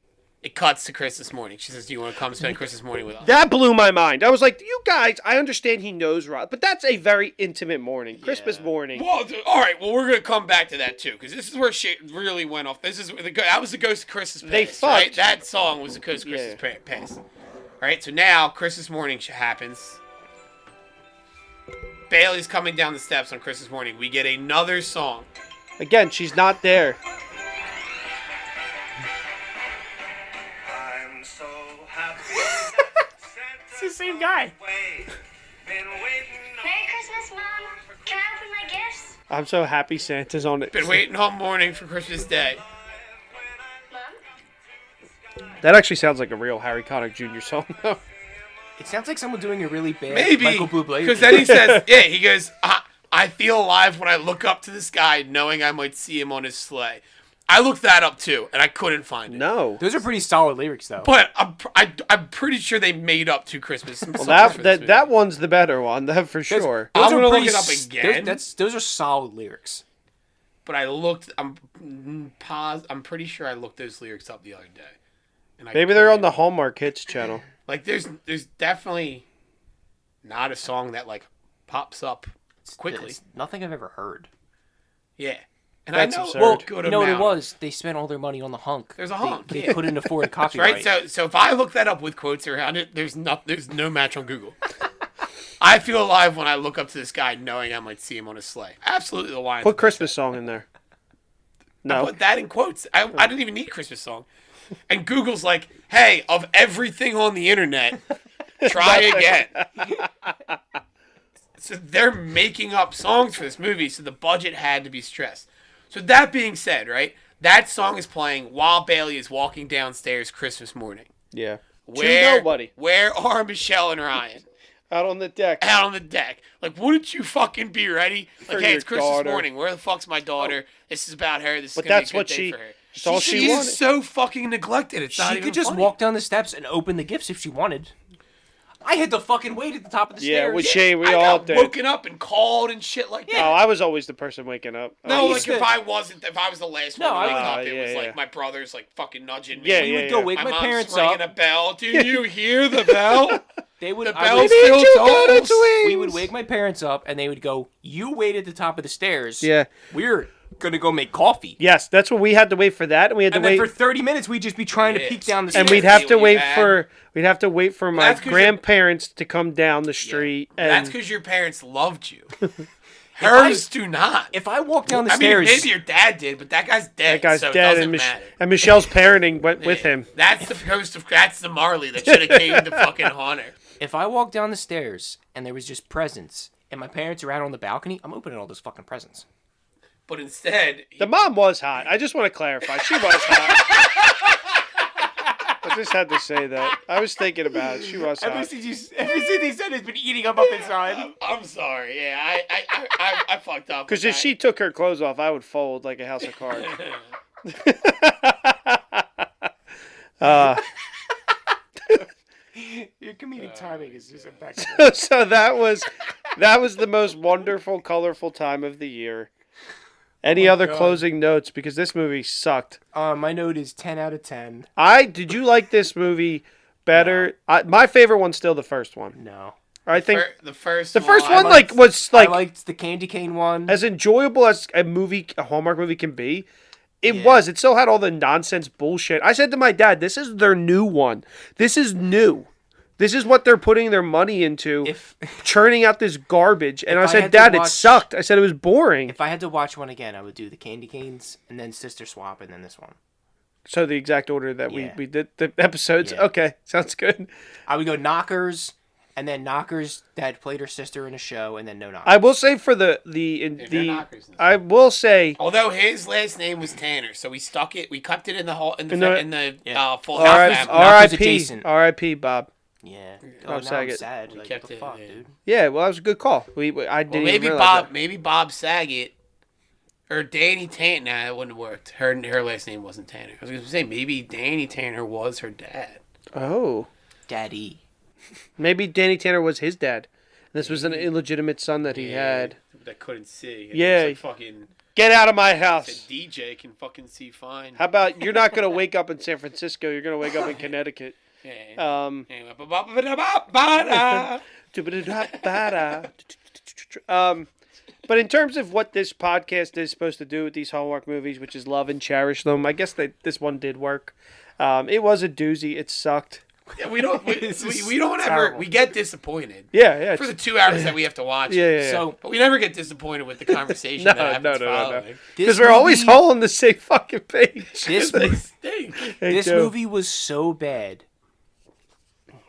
It cuts to Christmas morning. She says, "Do you want to come spend Christmas morning with us?" That blew my mind. I was like, you guys, I understand he knows Rob, but that's a very intimate morning. Christmas morning. Well, all right. Well, we're gonna come back to that too, because this is where shit really went off. That was the Ghost of Christmas Past. They right? fucked. That song was the Ghost of Christmas Past. All right. So now Christmas morning happens. Bailey's coming down the steps on Christmas morning. We get another song. Again, she's not there. I'm so happy. It's the same guy. Been waiting Merry Christmas, Mom. Can I open my gifts? I'm so happy Santa's on it. Been waiting all morning for Christmas Day. Mom? That actually sounds like a real Harry Connick Jr. song, though. It sounds like someone doing a really bad Maybe Michael Bublé. because then he says, "Yeah." He goes, "I feel alive when I look up to the sky, knowing I might see him on his sleigh." I looked that up too, and I couldn't find it. No. Those are pretty solid lyrics, though. But I'm pretty sure they made up two Christmas songs Well, for this that movie. one's the better one, that for sure. I'm gonna look pretty it up s- again. Those are solid lyrics. But I looked. I'm pretty sure I looked those lyrics up the other day. And I Maybe they're on couldn't. the Hallmark Hits channel. Like there's definitely not a song that like pops up quickly. It's nothing I've ever heard. Yeah, and That's I know absurd. Well, good you know what it amount. was? They spent all their money on the hunk. There's a hunk, They yeah. couldn't afford copyright. Right. So if I look that up with quotes around it, there's no match on Google. I feel alive when I look up to the sky, knowing I might see him on a sleigh. Absolutely, the line. Put Christmas song in there. I No. put that in quotes. I didn't even need Christmas song. And Google's like, hey, of everything on the internet, try again. So they're making up songs for this movie, so the budget had to be stressed. So that being said, right, that song is playing while Bailey is walking downstairs Christmas morning. Yeah. Where, nobody. Where are Michelle and Ryan? Out on the deck. Out on the deck. Like, wouldn't you fucking be ready? For Like, hey, your it's Christmas daughter. morning. Where the fuck's my daughter? This is about her. This is But gonna that's be a what good day she- for her. that's all she is wanted. so fucking neglected. It's not She even could just funny. walk down the steps and open the gifts if she wanted. I had to fucking wait at the top of the Yeah, stairs. which she, we I all got did. woken up and called and shit like Oh, that. I was always the person waking up. No, used like to- if I was the last No, one I to wake would- up, it was yeah, like yeah. my brother's like fucking nudging me. Yeah, We yeah, would go yeah. wake My my mom's parents ringing up. a bell. Do you hear the bell? They would. The I bell would- still you got tolls. its wings. we would wake my parents up, and they would go, "You wait at the top of the stairs. Yeah. We're gonna go make coffee." Yes, that's what we had to wait for that, and we had to And then wait, for 30 minutes, we'd just be trying to Yeah. peek down the and stairs. we'd have See to what you wait had. for my that's 'cause you're- grandparents to come down the street, That's and because your parents loved you. Hers do not. If I walk down the I mean, stairs, maybe your dad did, but that guy's dead. that guy's so dead, it and, doesn't matter. and Michelle's parenting went with him. That's the ghost of. That's the Marley that should have came to fucking haunt her. if I walk down the stairs and there was just presents, and my parents are out on the balcony, I'm opening all those fucking presents. But instead, The mom was hot. I just want to clarify, she was hot. I just had to say that. I was thinking about it. She was hot. Everything he said has been eating up inside. I'm sorry. Yeah, I fucked up. Because with if that. she took her clothes off, I would fold like a house of cards. Your comedic timing is just impeccable. So that was the most wonderful, colorful time of the year. Any other closing notes? Because this movie sucked. My note is 10 out of 10. Did you like this movie better? My favorite one's still the first one. No. I think the first the first one, one was I liked the candy cane one. as enjoyable as a Hallmark movie can be. It was. It still had all the nonsense bullshit. I said to my dad, "This is their new one. This is new. This is what they're putting their money into, If churning out this garbage." And I I said, had to "Dad, it watch- sucked." I said it was boring. if I had to watch one again, I would do the candy canes and then Sister Swap and then this one. So the exact order that Yeah. we did the episodes. Yeah. Okay, sounds good. I would go Knockers and then Knockers that played her sister in a show and then no Knockers. I will say for the Knockers. I will say Although his last name was Tanner, so we stuck it. We kept it in the whole in the full house R.I.P. family. Knockers R.I.P. adjacent. R.I.p. Bob. Yeah. Bob Oh, now I'm Saget. sad. Like, kept what the it, fuck, yeah. dude? Yeah, well, that was a good call. I didn't Well, even maybe realize maybe Bob Saget or Danny Tanner. Nah, it wouldn't have worked. Her last name wasn't Tanner. I was gonna say maybe Danny Tanner was her dad. that. Oh, Daddy. maybe Danny Tanner was his dad. This was an illegitimate son that he had. that couldn't see. And Yeah. he was, like, fucking Get out of my The house. DJ can fucking see fine. How about you're not gonna wake up in San Francisco? You're gonna wake up in Connecticut. Yeah. But in terms of what this podcast is supposed to do with these Hallmark movies, which is love and cherish them, I guess that this one did work. It was a doozy. It sucked. Yeah, we don't ever terrible. we get disappointed Yeah. for the 2 hours that we have to watch. Yeah, it. yeah. So But we never get disappointed with the conversation No, that happens no. following. Because we're always all on the same fucking page. This They movie, stink. this Joe. movie was so bad.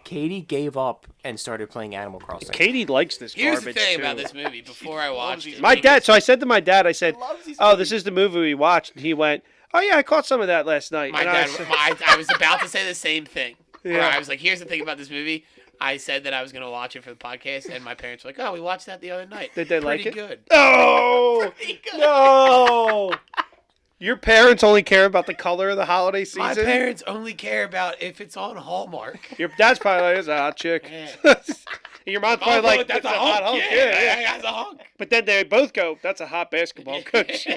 Katie gave up and started playing Animal Crossing. Katie likes this Here's garbage the thing too. about this movie. Before I watched it, My dad. So I said to my dad, I said, loves these "Oh, this is the movie we watched." And he went, "Oh yeah, I caught some of that last night." My And dad, said, I was about to say the same thing. Where Yeah. I was like, here's the thing about this movie. I said that I was going to watch it for the podcast, and my parents were like, oh, we watched that the other night. Did they Pretty like it? good. "Oh Pretty good. no!" Your parents only care about the color of the holiday season. My parents only care about if it's on Hallmark. Your dad's probably like, "It's a hot chick." Yeah. And your mom's Oh, probably like, that's "It's a a hot hunk. hunk." Yeah, that's a hunk. But then they both go, "That's a hot basketball coach."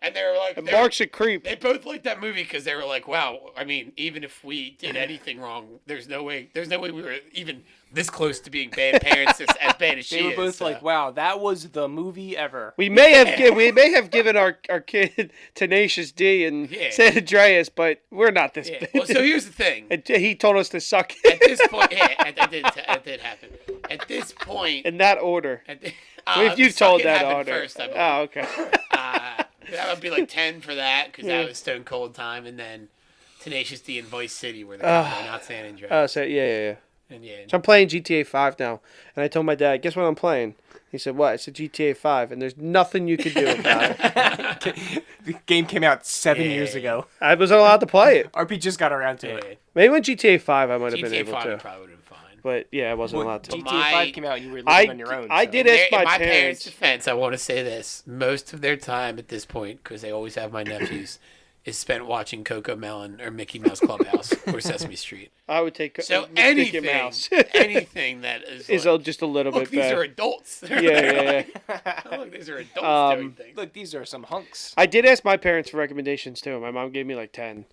And they were like, And Mark's a creep. they both liked that movie because they were like, wow, I mean, even if we did anything wrong, there's no way we were even this close to being bad parents as bad as she They were is. both so. like, "Wow, that was the movie ever." We may have given our kid Tenacious D and Yeah. San Andreas, but we're not this Yeah. big. Well, so here's the thing. And he told us to suck At it this point, yeah, that did happen. At this point, in that order. uh, If you Suck told It that happened order. first, I believe. Oh, okay. That would be like 10 for that because Yeah. that was Stone Cold Time, and then Tenacious D and Vice City were the combo, not San Andreas. Oh, so yeah. And yeah, So I'm playing GTA 5 now, and I told my dad, "Guess what I'm playing?" He said, "What?" I said, "GTA 5," and there's nothing you can do about it. The game came out 7 Yeah. years ago. I wasn't allowed to play it. RP just got around to it. yeah. Maybe when GTA 5, I might have been GTA able 5 to, probably would have been fine. but yeah, I wasn't allowed to. GTA My- 5 came out and you were living on your own. I so. did ask In my my parents. parents' defense, I want to say this: most of their time at this point, because they always have my nephews, is spent watching Coco Melon or Mickey Mouse Clubhouse or Sesame Street. I would take So Mickey anything, Mouse. anything that is is like, just a little look, bit these bad. are adults. Yeah. Look, these are adults doing things. Look, these are some hunks. I did ask my parents for recommendations too. My mom gave me like 10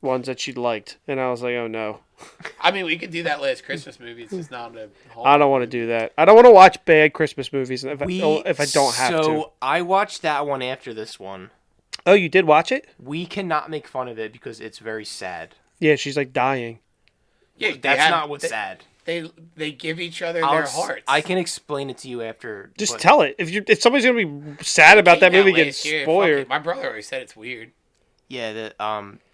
ones that she liked, and I was like, "Oh no, I mean, we could do that last Christmas movie. It's just not a. I don't want to do that. I don't want to watch bad Christmas movies if I don't have to." So I watched that one after this one. Oh, you did watch it? We cannot make fun of it because it's very sad. Yeah, she's like dying. Yeah, That's not what's sad. They give each other I'll their s- hearts. I can explain it to you after. Just but- tell it. If somebody's gonna be sad about that Came out movie getting last year, spoiled, fuck it. My brother always said it's weird. Yeah,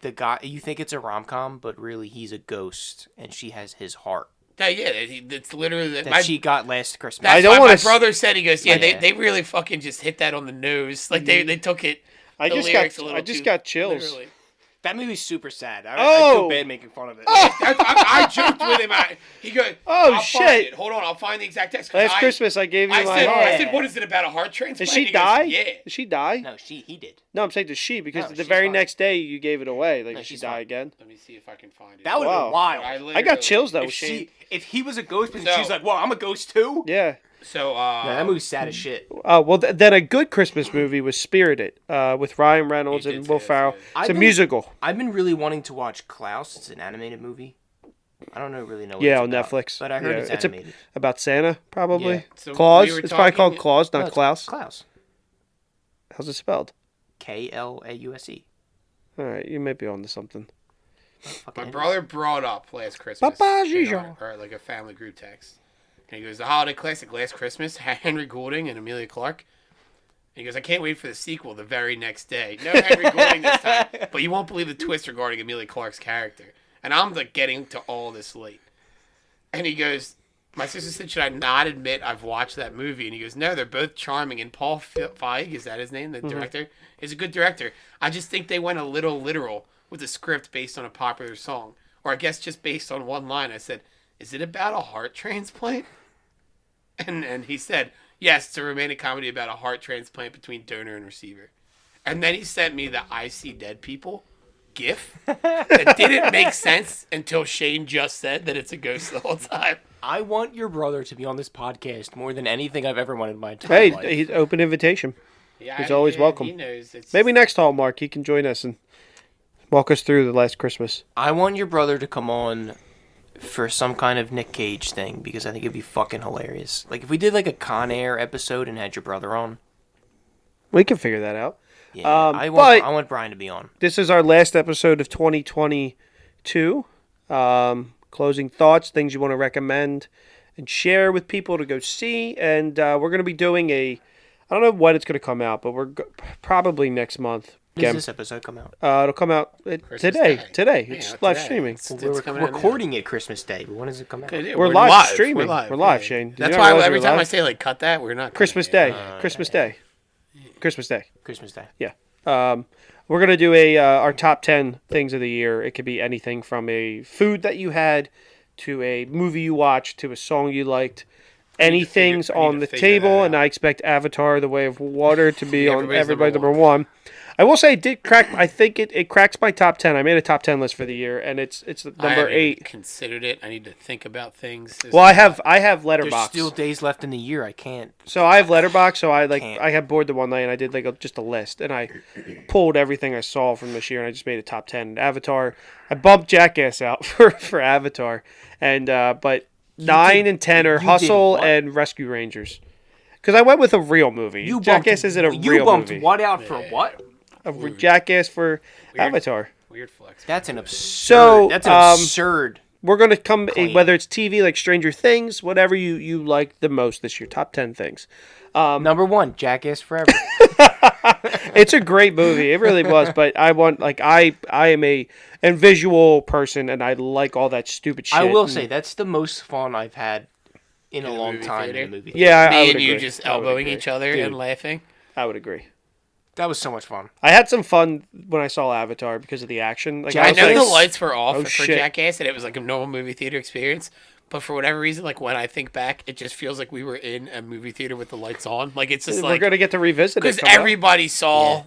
the guy, you think it's a rom-com, but really he's a ghost, and she has his heart Yeah, it's literally that she got last Christmas. That's I don't why wanna my s- brother said, he goes, yeah, Yeah. they really fucking just hit that on the nose. Like they took it. I the just lyrics got a little too got chills. literally. That movie's super sad. I Oh! feel bad making fun of it. I joked with him. He goes, Oh, I'll shit. Find it. Hold on, I'll find the exact text. 'Cause Last Christmas, I gave you I my said, heart. I said, what is it about a heart transplant? Did she He goes, die? Yeah. Did she die? No, he did. No, I'm saying does she because No, the she's very fine. next day you gave it away. Like, No, did she she's die fine. again? Let me see if I can find it. That would have Wow. been wild. I literally- got chills though. If he was a ghost, and So- she's like, "Well, I'm a ghost too." Yeah. So, Yeah, that movie's sad as shit. Well, then a good Christmas movie was Spirited, with Ryan Reynolds You did and say Will that's Ferrell. good. It's I've a been- musical. I've been really wanting to watch Klaus. It's an animated movie. I don't really know. What Yeah, it's on about, Netflix. but I heard Yeah, it's it's animated. about Santa, probably. Yeah. So Claus. we were It's probably called talking- Claus, No, not it's Klaus. Klaus. How's it spelled? Klaus. All right, you might be on to something. My brother brought up last Christmas. Papa in Gijon. or like a family group text. And he goes, the holiday classic Last Christmas, Henry Goulding and Amelia Clark. And he goes, I can't wait for the sequel the very next day. No Henry Goulding this time, but you won't believe the twist regarding Amelia Clark's character. And I'm like getting to all this late. And he goes, my sister said, should I not admit I've watched that movie? And he goes, no, they're both charming. And Paul Feig, is that his name, the director, is a good director. I just think they went a little literal with the script based on a popular song. Or I guess just based on one line. I said, is it about a heart transplant? And he said, yes, it's a romantic comedy about a heart transplant between donor and receiver. And then he sent me the I See Dead People gif that didn't make sense until Shane just said that it's a ghost the whole time. I want your brother to be on this podcast more than anything I've ever wanted in my entire Hey, life. he's open invitation. Yeah, He's always welcome. He knows. Maybe next Hallmark he can join us and walk us through the last Christmas. I want your brother to come on for some kind of Nick Cage thing because I think it'd be fucking hilarious. Like if we did like a Con Air episode and had your brother on. We can figure that out. Yeah, I but- want Brian to be on. This is our last episode of 2022. Closing thoughts, things you want to recommend and share with people to go see. And we're going to be doing I don't know when it's going to come out, but probably next month. When does this episode come out? It'll come out today. Day. Today. Yeah, It's live today. streaming. It's We're coming out now. recording it Christmas Day. But when does it come out? We're live streaming. We're live, yeah. Shane. Did That's you not why realize every we're time live? I say like cut that, we're not. Christmas cutting Day. it. Christmas Day. Christmas Day. Christmas Day. Yeah. We're going to do our top 10 things of the year. It could be anything from a food that you had to a movie you watched to a song you liked. Anything's I need on to the figure table, that and out. I expect Avatar: The Way of Water to be on Everybody's everybody's number number one. I will say it did crack. I think it cracks my top 10. I made a top 10 list for the year, and it's I number haven't 8. Considered it. I need to think about things. Well, I have There's Letterbox. still days left in the year. I can't. So I have Letterbox. So Can't. I had bored the one night, and I did just a list, and I pulled everything I saw from this year, and I just made a top 10. Avatar. I bumped Jackass out for Avatar, and but 9 and 10 are you did Hustle what? and Rescue Rangers. Because I went with a real movie. Jackass isn't a You real bumped movie. what out for what? Jackass for Avatar. Weird flex. That's an absurd. So, That's an absurd. We're going to come, Claim. whether it's TV like Stranger Things, whatever you like the most this year, top 10 things. Number 1, Jackass Forever. It's a great movie. It really was. But I want, I am a visual person, and I like all that stupid shit. I will and- say that's the most fun I've had in a the long movie time theater? in the movie. Yeah, I Me would and you agree. just I would elbowing agree. each other Dude, and laughing. I would agree. That was so much fun. I had some fun when I saw Avatar because of the action. Like, I was know like, the lights were off oh, for shit. Jackass, and it was like a normal movie theater experience. But for whatever reason, like when I think back, it just feels like we were in a movie theater with the lights on. Like it's just We're like going to get to revisit it. because coming up. everybody saw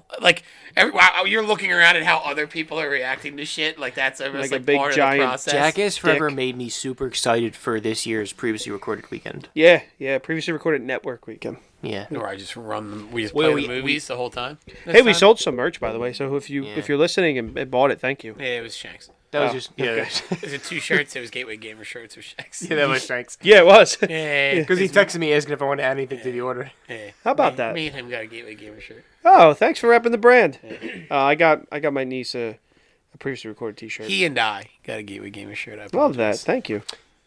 wow, you're looking around at how other people are reacting to shit. Like that's almost Like a big, part giant of the process. Jackass Forever Dick. made me super excited for this year's previously recorded weekend. Yeah. Previously recorded network weekend. Yeah. Or I just run them. We just Well, play the we- movies the whole time. Hey, we sold some merch, by the way. So if Yeah. you're listening and bought it, thank you. Yeah, it was Shanks. That was Oh, just okay. Is it 2 shirts? It was Gateway Gamer shirts with Shanks. that was thanks. Yeah, it was. Yeah, Because he texted me asking if I wanted to add anything to the order. yeah. How about me, that? Me and him got a Gateway Gamer shirt. Oh, thanks for repping the brand. I got my niece a previously recorded T-shirt. He and I got a Gateway Gamer shirt. I Love that. apologize. Thank you.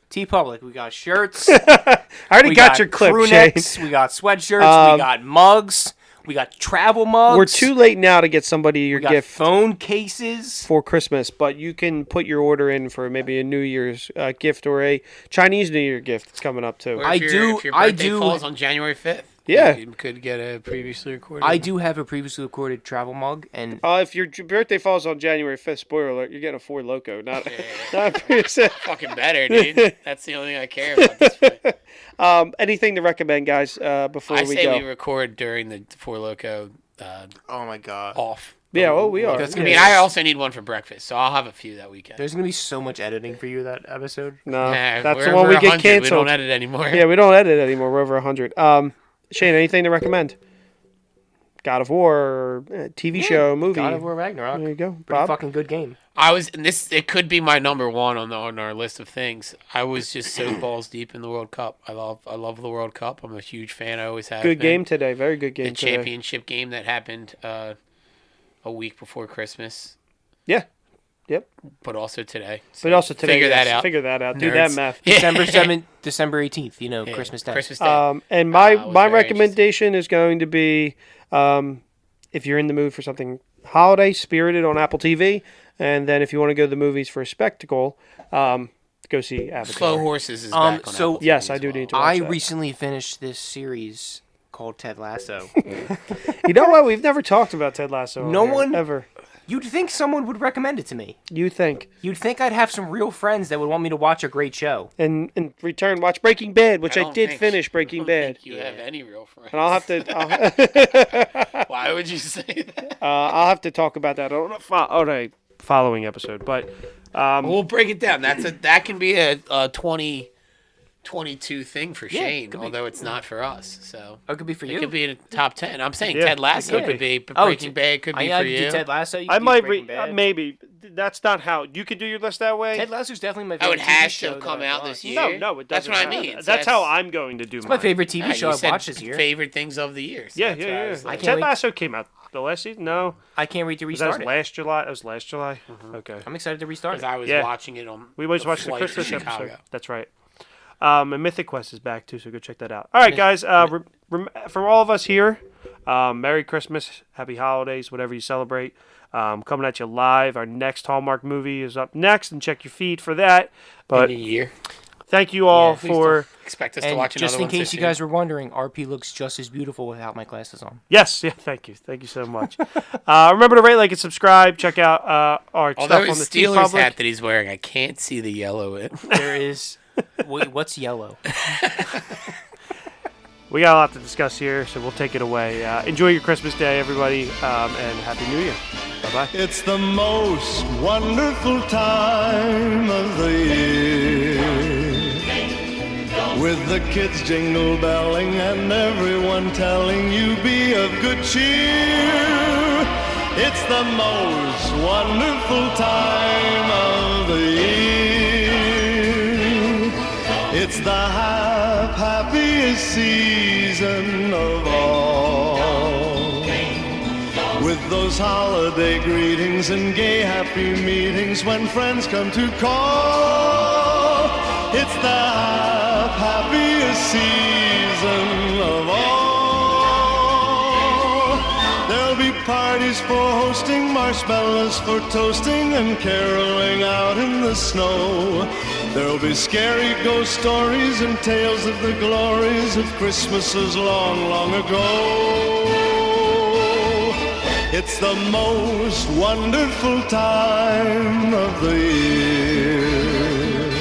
T Public, we got shirts. I already We got your clip, crew Shane. necks, we got sweatshirts, we got mugs, we got travel mugs. We're too late now to get somebody your We got gift phone cases. for Christmas, but you can put your order in for maybe a New Year's gift or a Chinese New Year gift. It's coming up too. Or I if your- do- If your I birthday do- falls on January 5th. Yeah. You could get a previously recorded. I do have a previously recorded travel mug, and If your birthday falls on January 5th, spoiler alert, you're getting a Ford Loco, not not a Prius. Fucking better, dude. That's the only thing I care about at this point. Anything to recommend, guys? Before I we say go. we record during the Four Loco oh my god, off. Yeah, well, we are. That's I gonna mean, be- I also need one for breakfast, so I'll have a few that weekend. there's gonna be so much editing for you that episode. No, Nah, that's we're the one over we get 100. We canceled. don't edit anymore. Yeah, we don't edit anymore. We're over 100. Shane, anything to recommend? God of War, or, TV show, movie. God of War Ragnarok. There you go, Pretty Bob. fucking good game. It could be my number one on our list of things. I was just so balls deep in the World Cup. I love the World Cup. I'm a huge fan. I always have Good been. game today. Very good game The today. championship game that happened a week before Christmas, Yeah. Yep. but also today. But So also today. figure that yes, out. Figure that out. Do that Nerds. math. Yeah. December 7th, December 18th. You know, Yeah, Christmas Day. Christmas Day. And my was my very recommendation is going to be, if you're in the mood for something holiday spirited on Apple TV, and then if you want to go to the movies for a spectacle, go see Avatar. Slow Horses is back on so- Apple TV Yes, as I do well. need to watch I that. recently finished this series called Ted Lasso. You know what? We've never talked about Ted Lasso. No on here, one- ever. You'd think someone would recommend it to me. You think? You'd think I'd have some real friends that would want me to watch a great show. And in return, watch Breaking Bad, which I, don't did think- finish I Breaking don't Bad, think you have any real friends. and I'll have to Why would you say that? I'll have to talk about that on a following episode. But We'll break it down. That can be a 20 22 thing for Yeah, Shane, could be. although it's not for us. So Or it could be for you. it could be in the top 10. I'm saying Yeah, Ted Lasso it could could be, but Oh, Breaking Bad could be yeah, for I could do you. Ted Lasso. You I could do might Breaking Bad. maybe. That's not how you could do your list that way. Ted Lasso's definitely my Oh, favorite it TV has show to have come that I've out this watched. year. No, it That's doesn't. what I have mean. to. So That's how I'm going to do It's my favorite TV Yeah, show you I've said watched this year. favorite things of the year. So Yeah, that's why I yeah, was yeah. like- can't Ted wait- Lasso came out the last season. No, I can't wait to was that restart it. last July? That was last July. Okay. I'm excited to restart 'Cause it. I was Yeah. watching it on We always the watch the flight to Christmas Chicago. episode. That's right. And Mythic Quest is back too, so go check that out. All right, guys. From all of us here, Merry Christmas, Happy Holidays, whatever you celebrate. Coming at you live. Our next Hallmark movie is up next, and check your feed for that. But In a year. thank you all Yeah, please for. don't expect us to And watch another just in one case so you soon. guys were wondering, RP looks just as beautiful without my glasses on. Yes, yeah, thank you so much. Remember to rate, like, and subscribe. Check out our Although stuff on his the Steelers TeePublic. hat that he's wearing, I can't see the yellow in. There is. Wait, what's yellow? We got a lot to discuss here, so we'll take it away. Enjoy your Christmas day, everybody, and Happy New Year. Bye-bye. It's the most wonderful time of the year. With the kids jingle belling and everyone telling you be of good cheer. It's the most wonderful time of the year. It's the happiest season of all. With those holiday greetings and gay happy meetings when friends come to call. It's the happiest season of all. There'll be parties for hosting, marshmallows for toasting, and caroling out in the snow. There'll be scary ghost stories and tales of the glories of Christmases long, long ago. It's the most wonderful time of the year.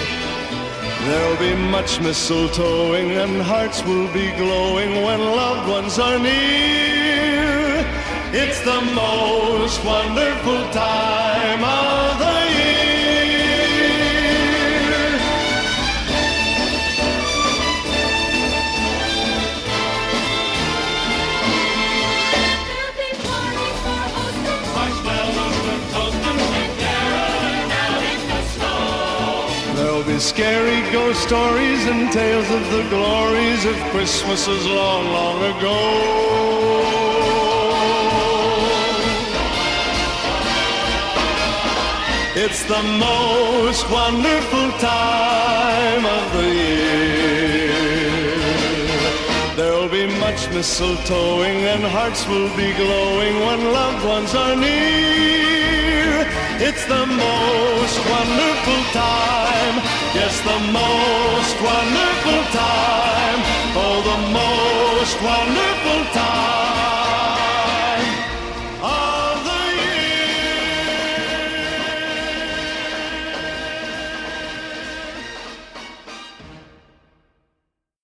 There'll be much mistletoeing and hearts will be glowing when loved ones are near. It's the most wonderful time of the year. There'll be parties for hosting, Marshmallows and toasting. and caroling out in the snow. There'll be scary ghost stories and tales of the glories of Christmases long, long ago. It's the most wonderful time of the year. There'll be much mistletoeing and hearts will be glowing when loved ones are near. It's the most wonderful time. Yes, the most wonderful time. Oh, the most wonderful time.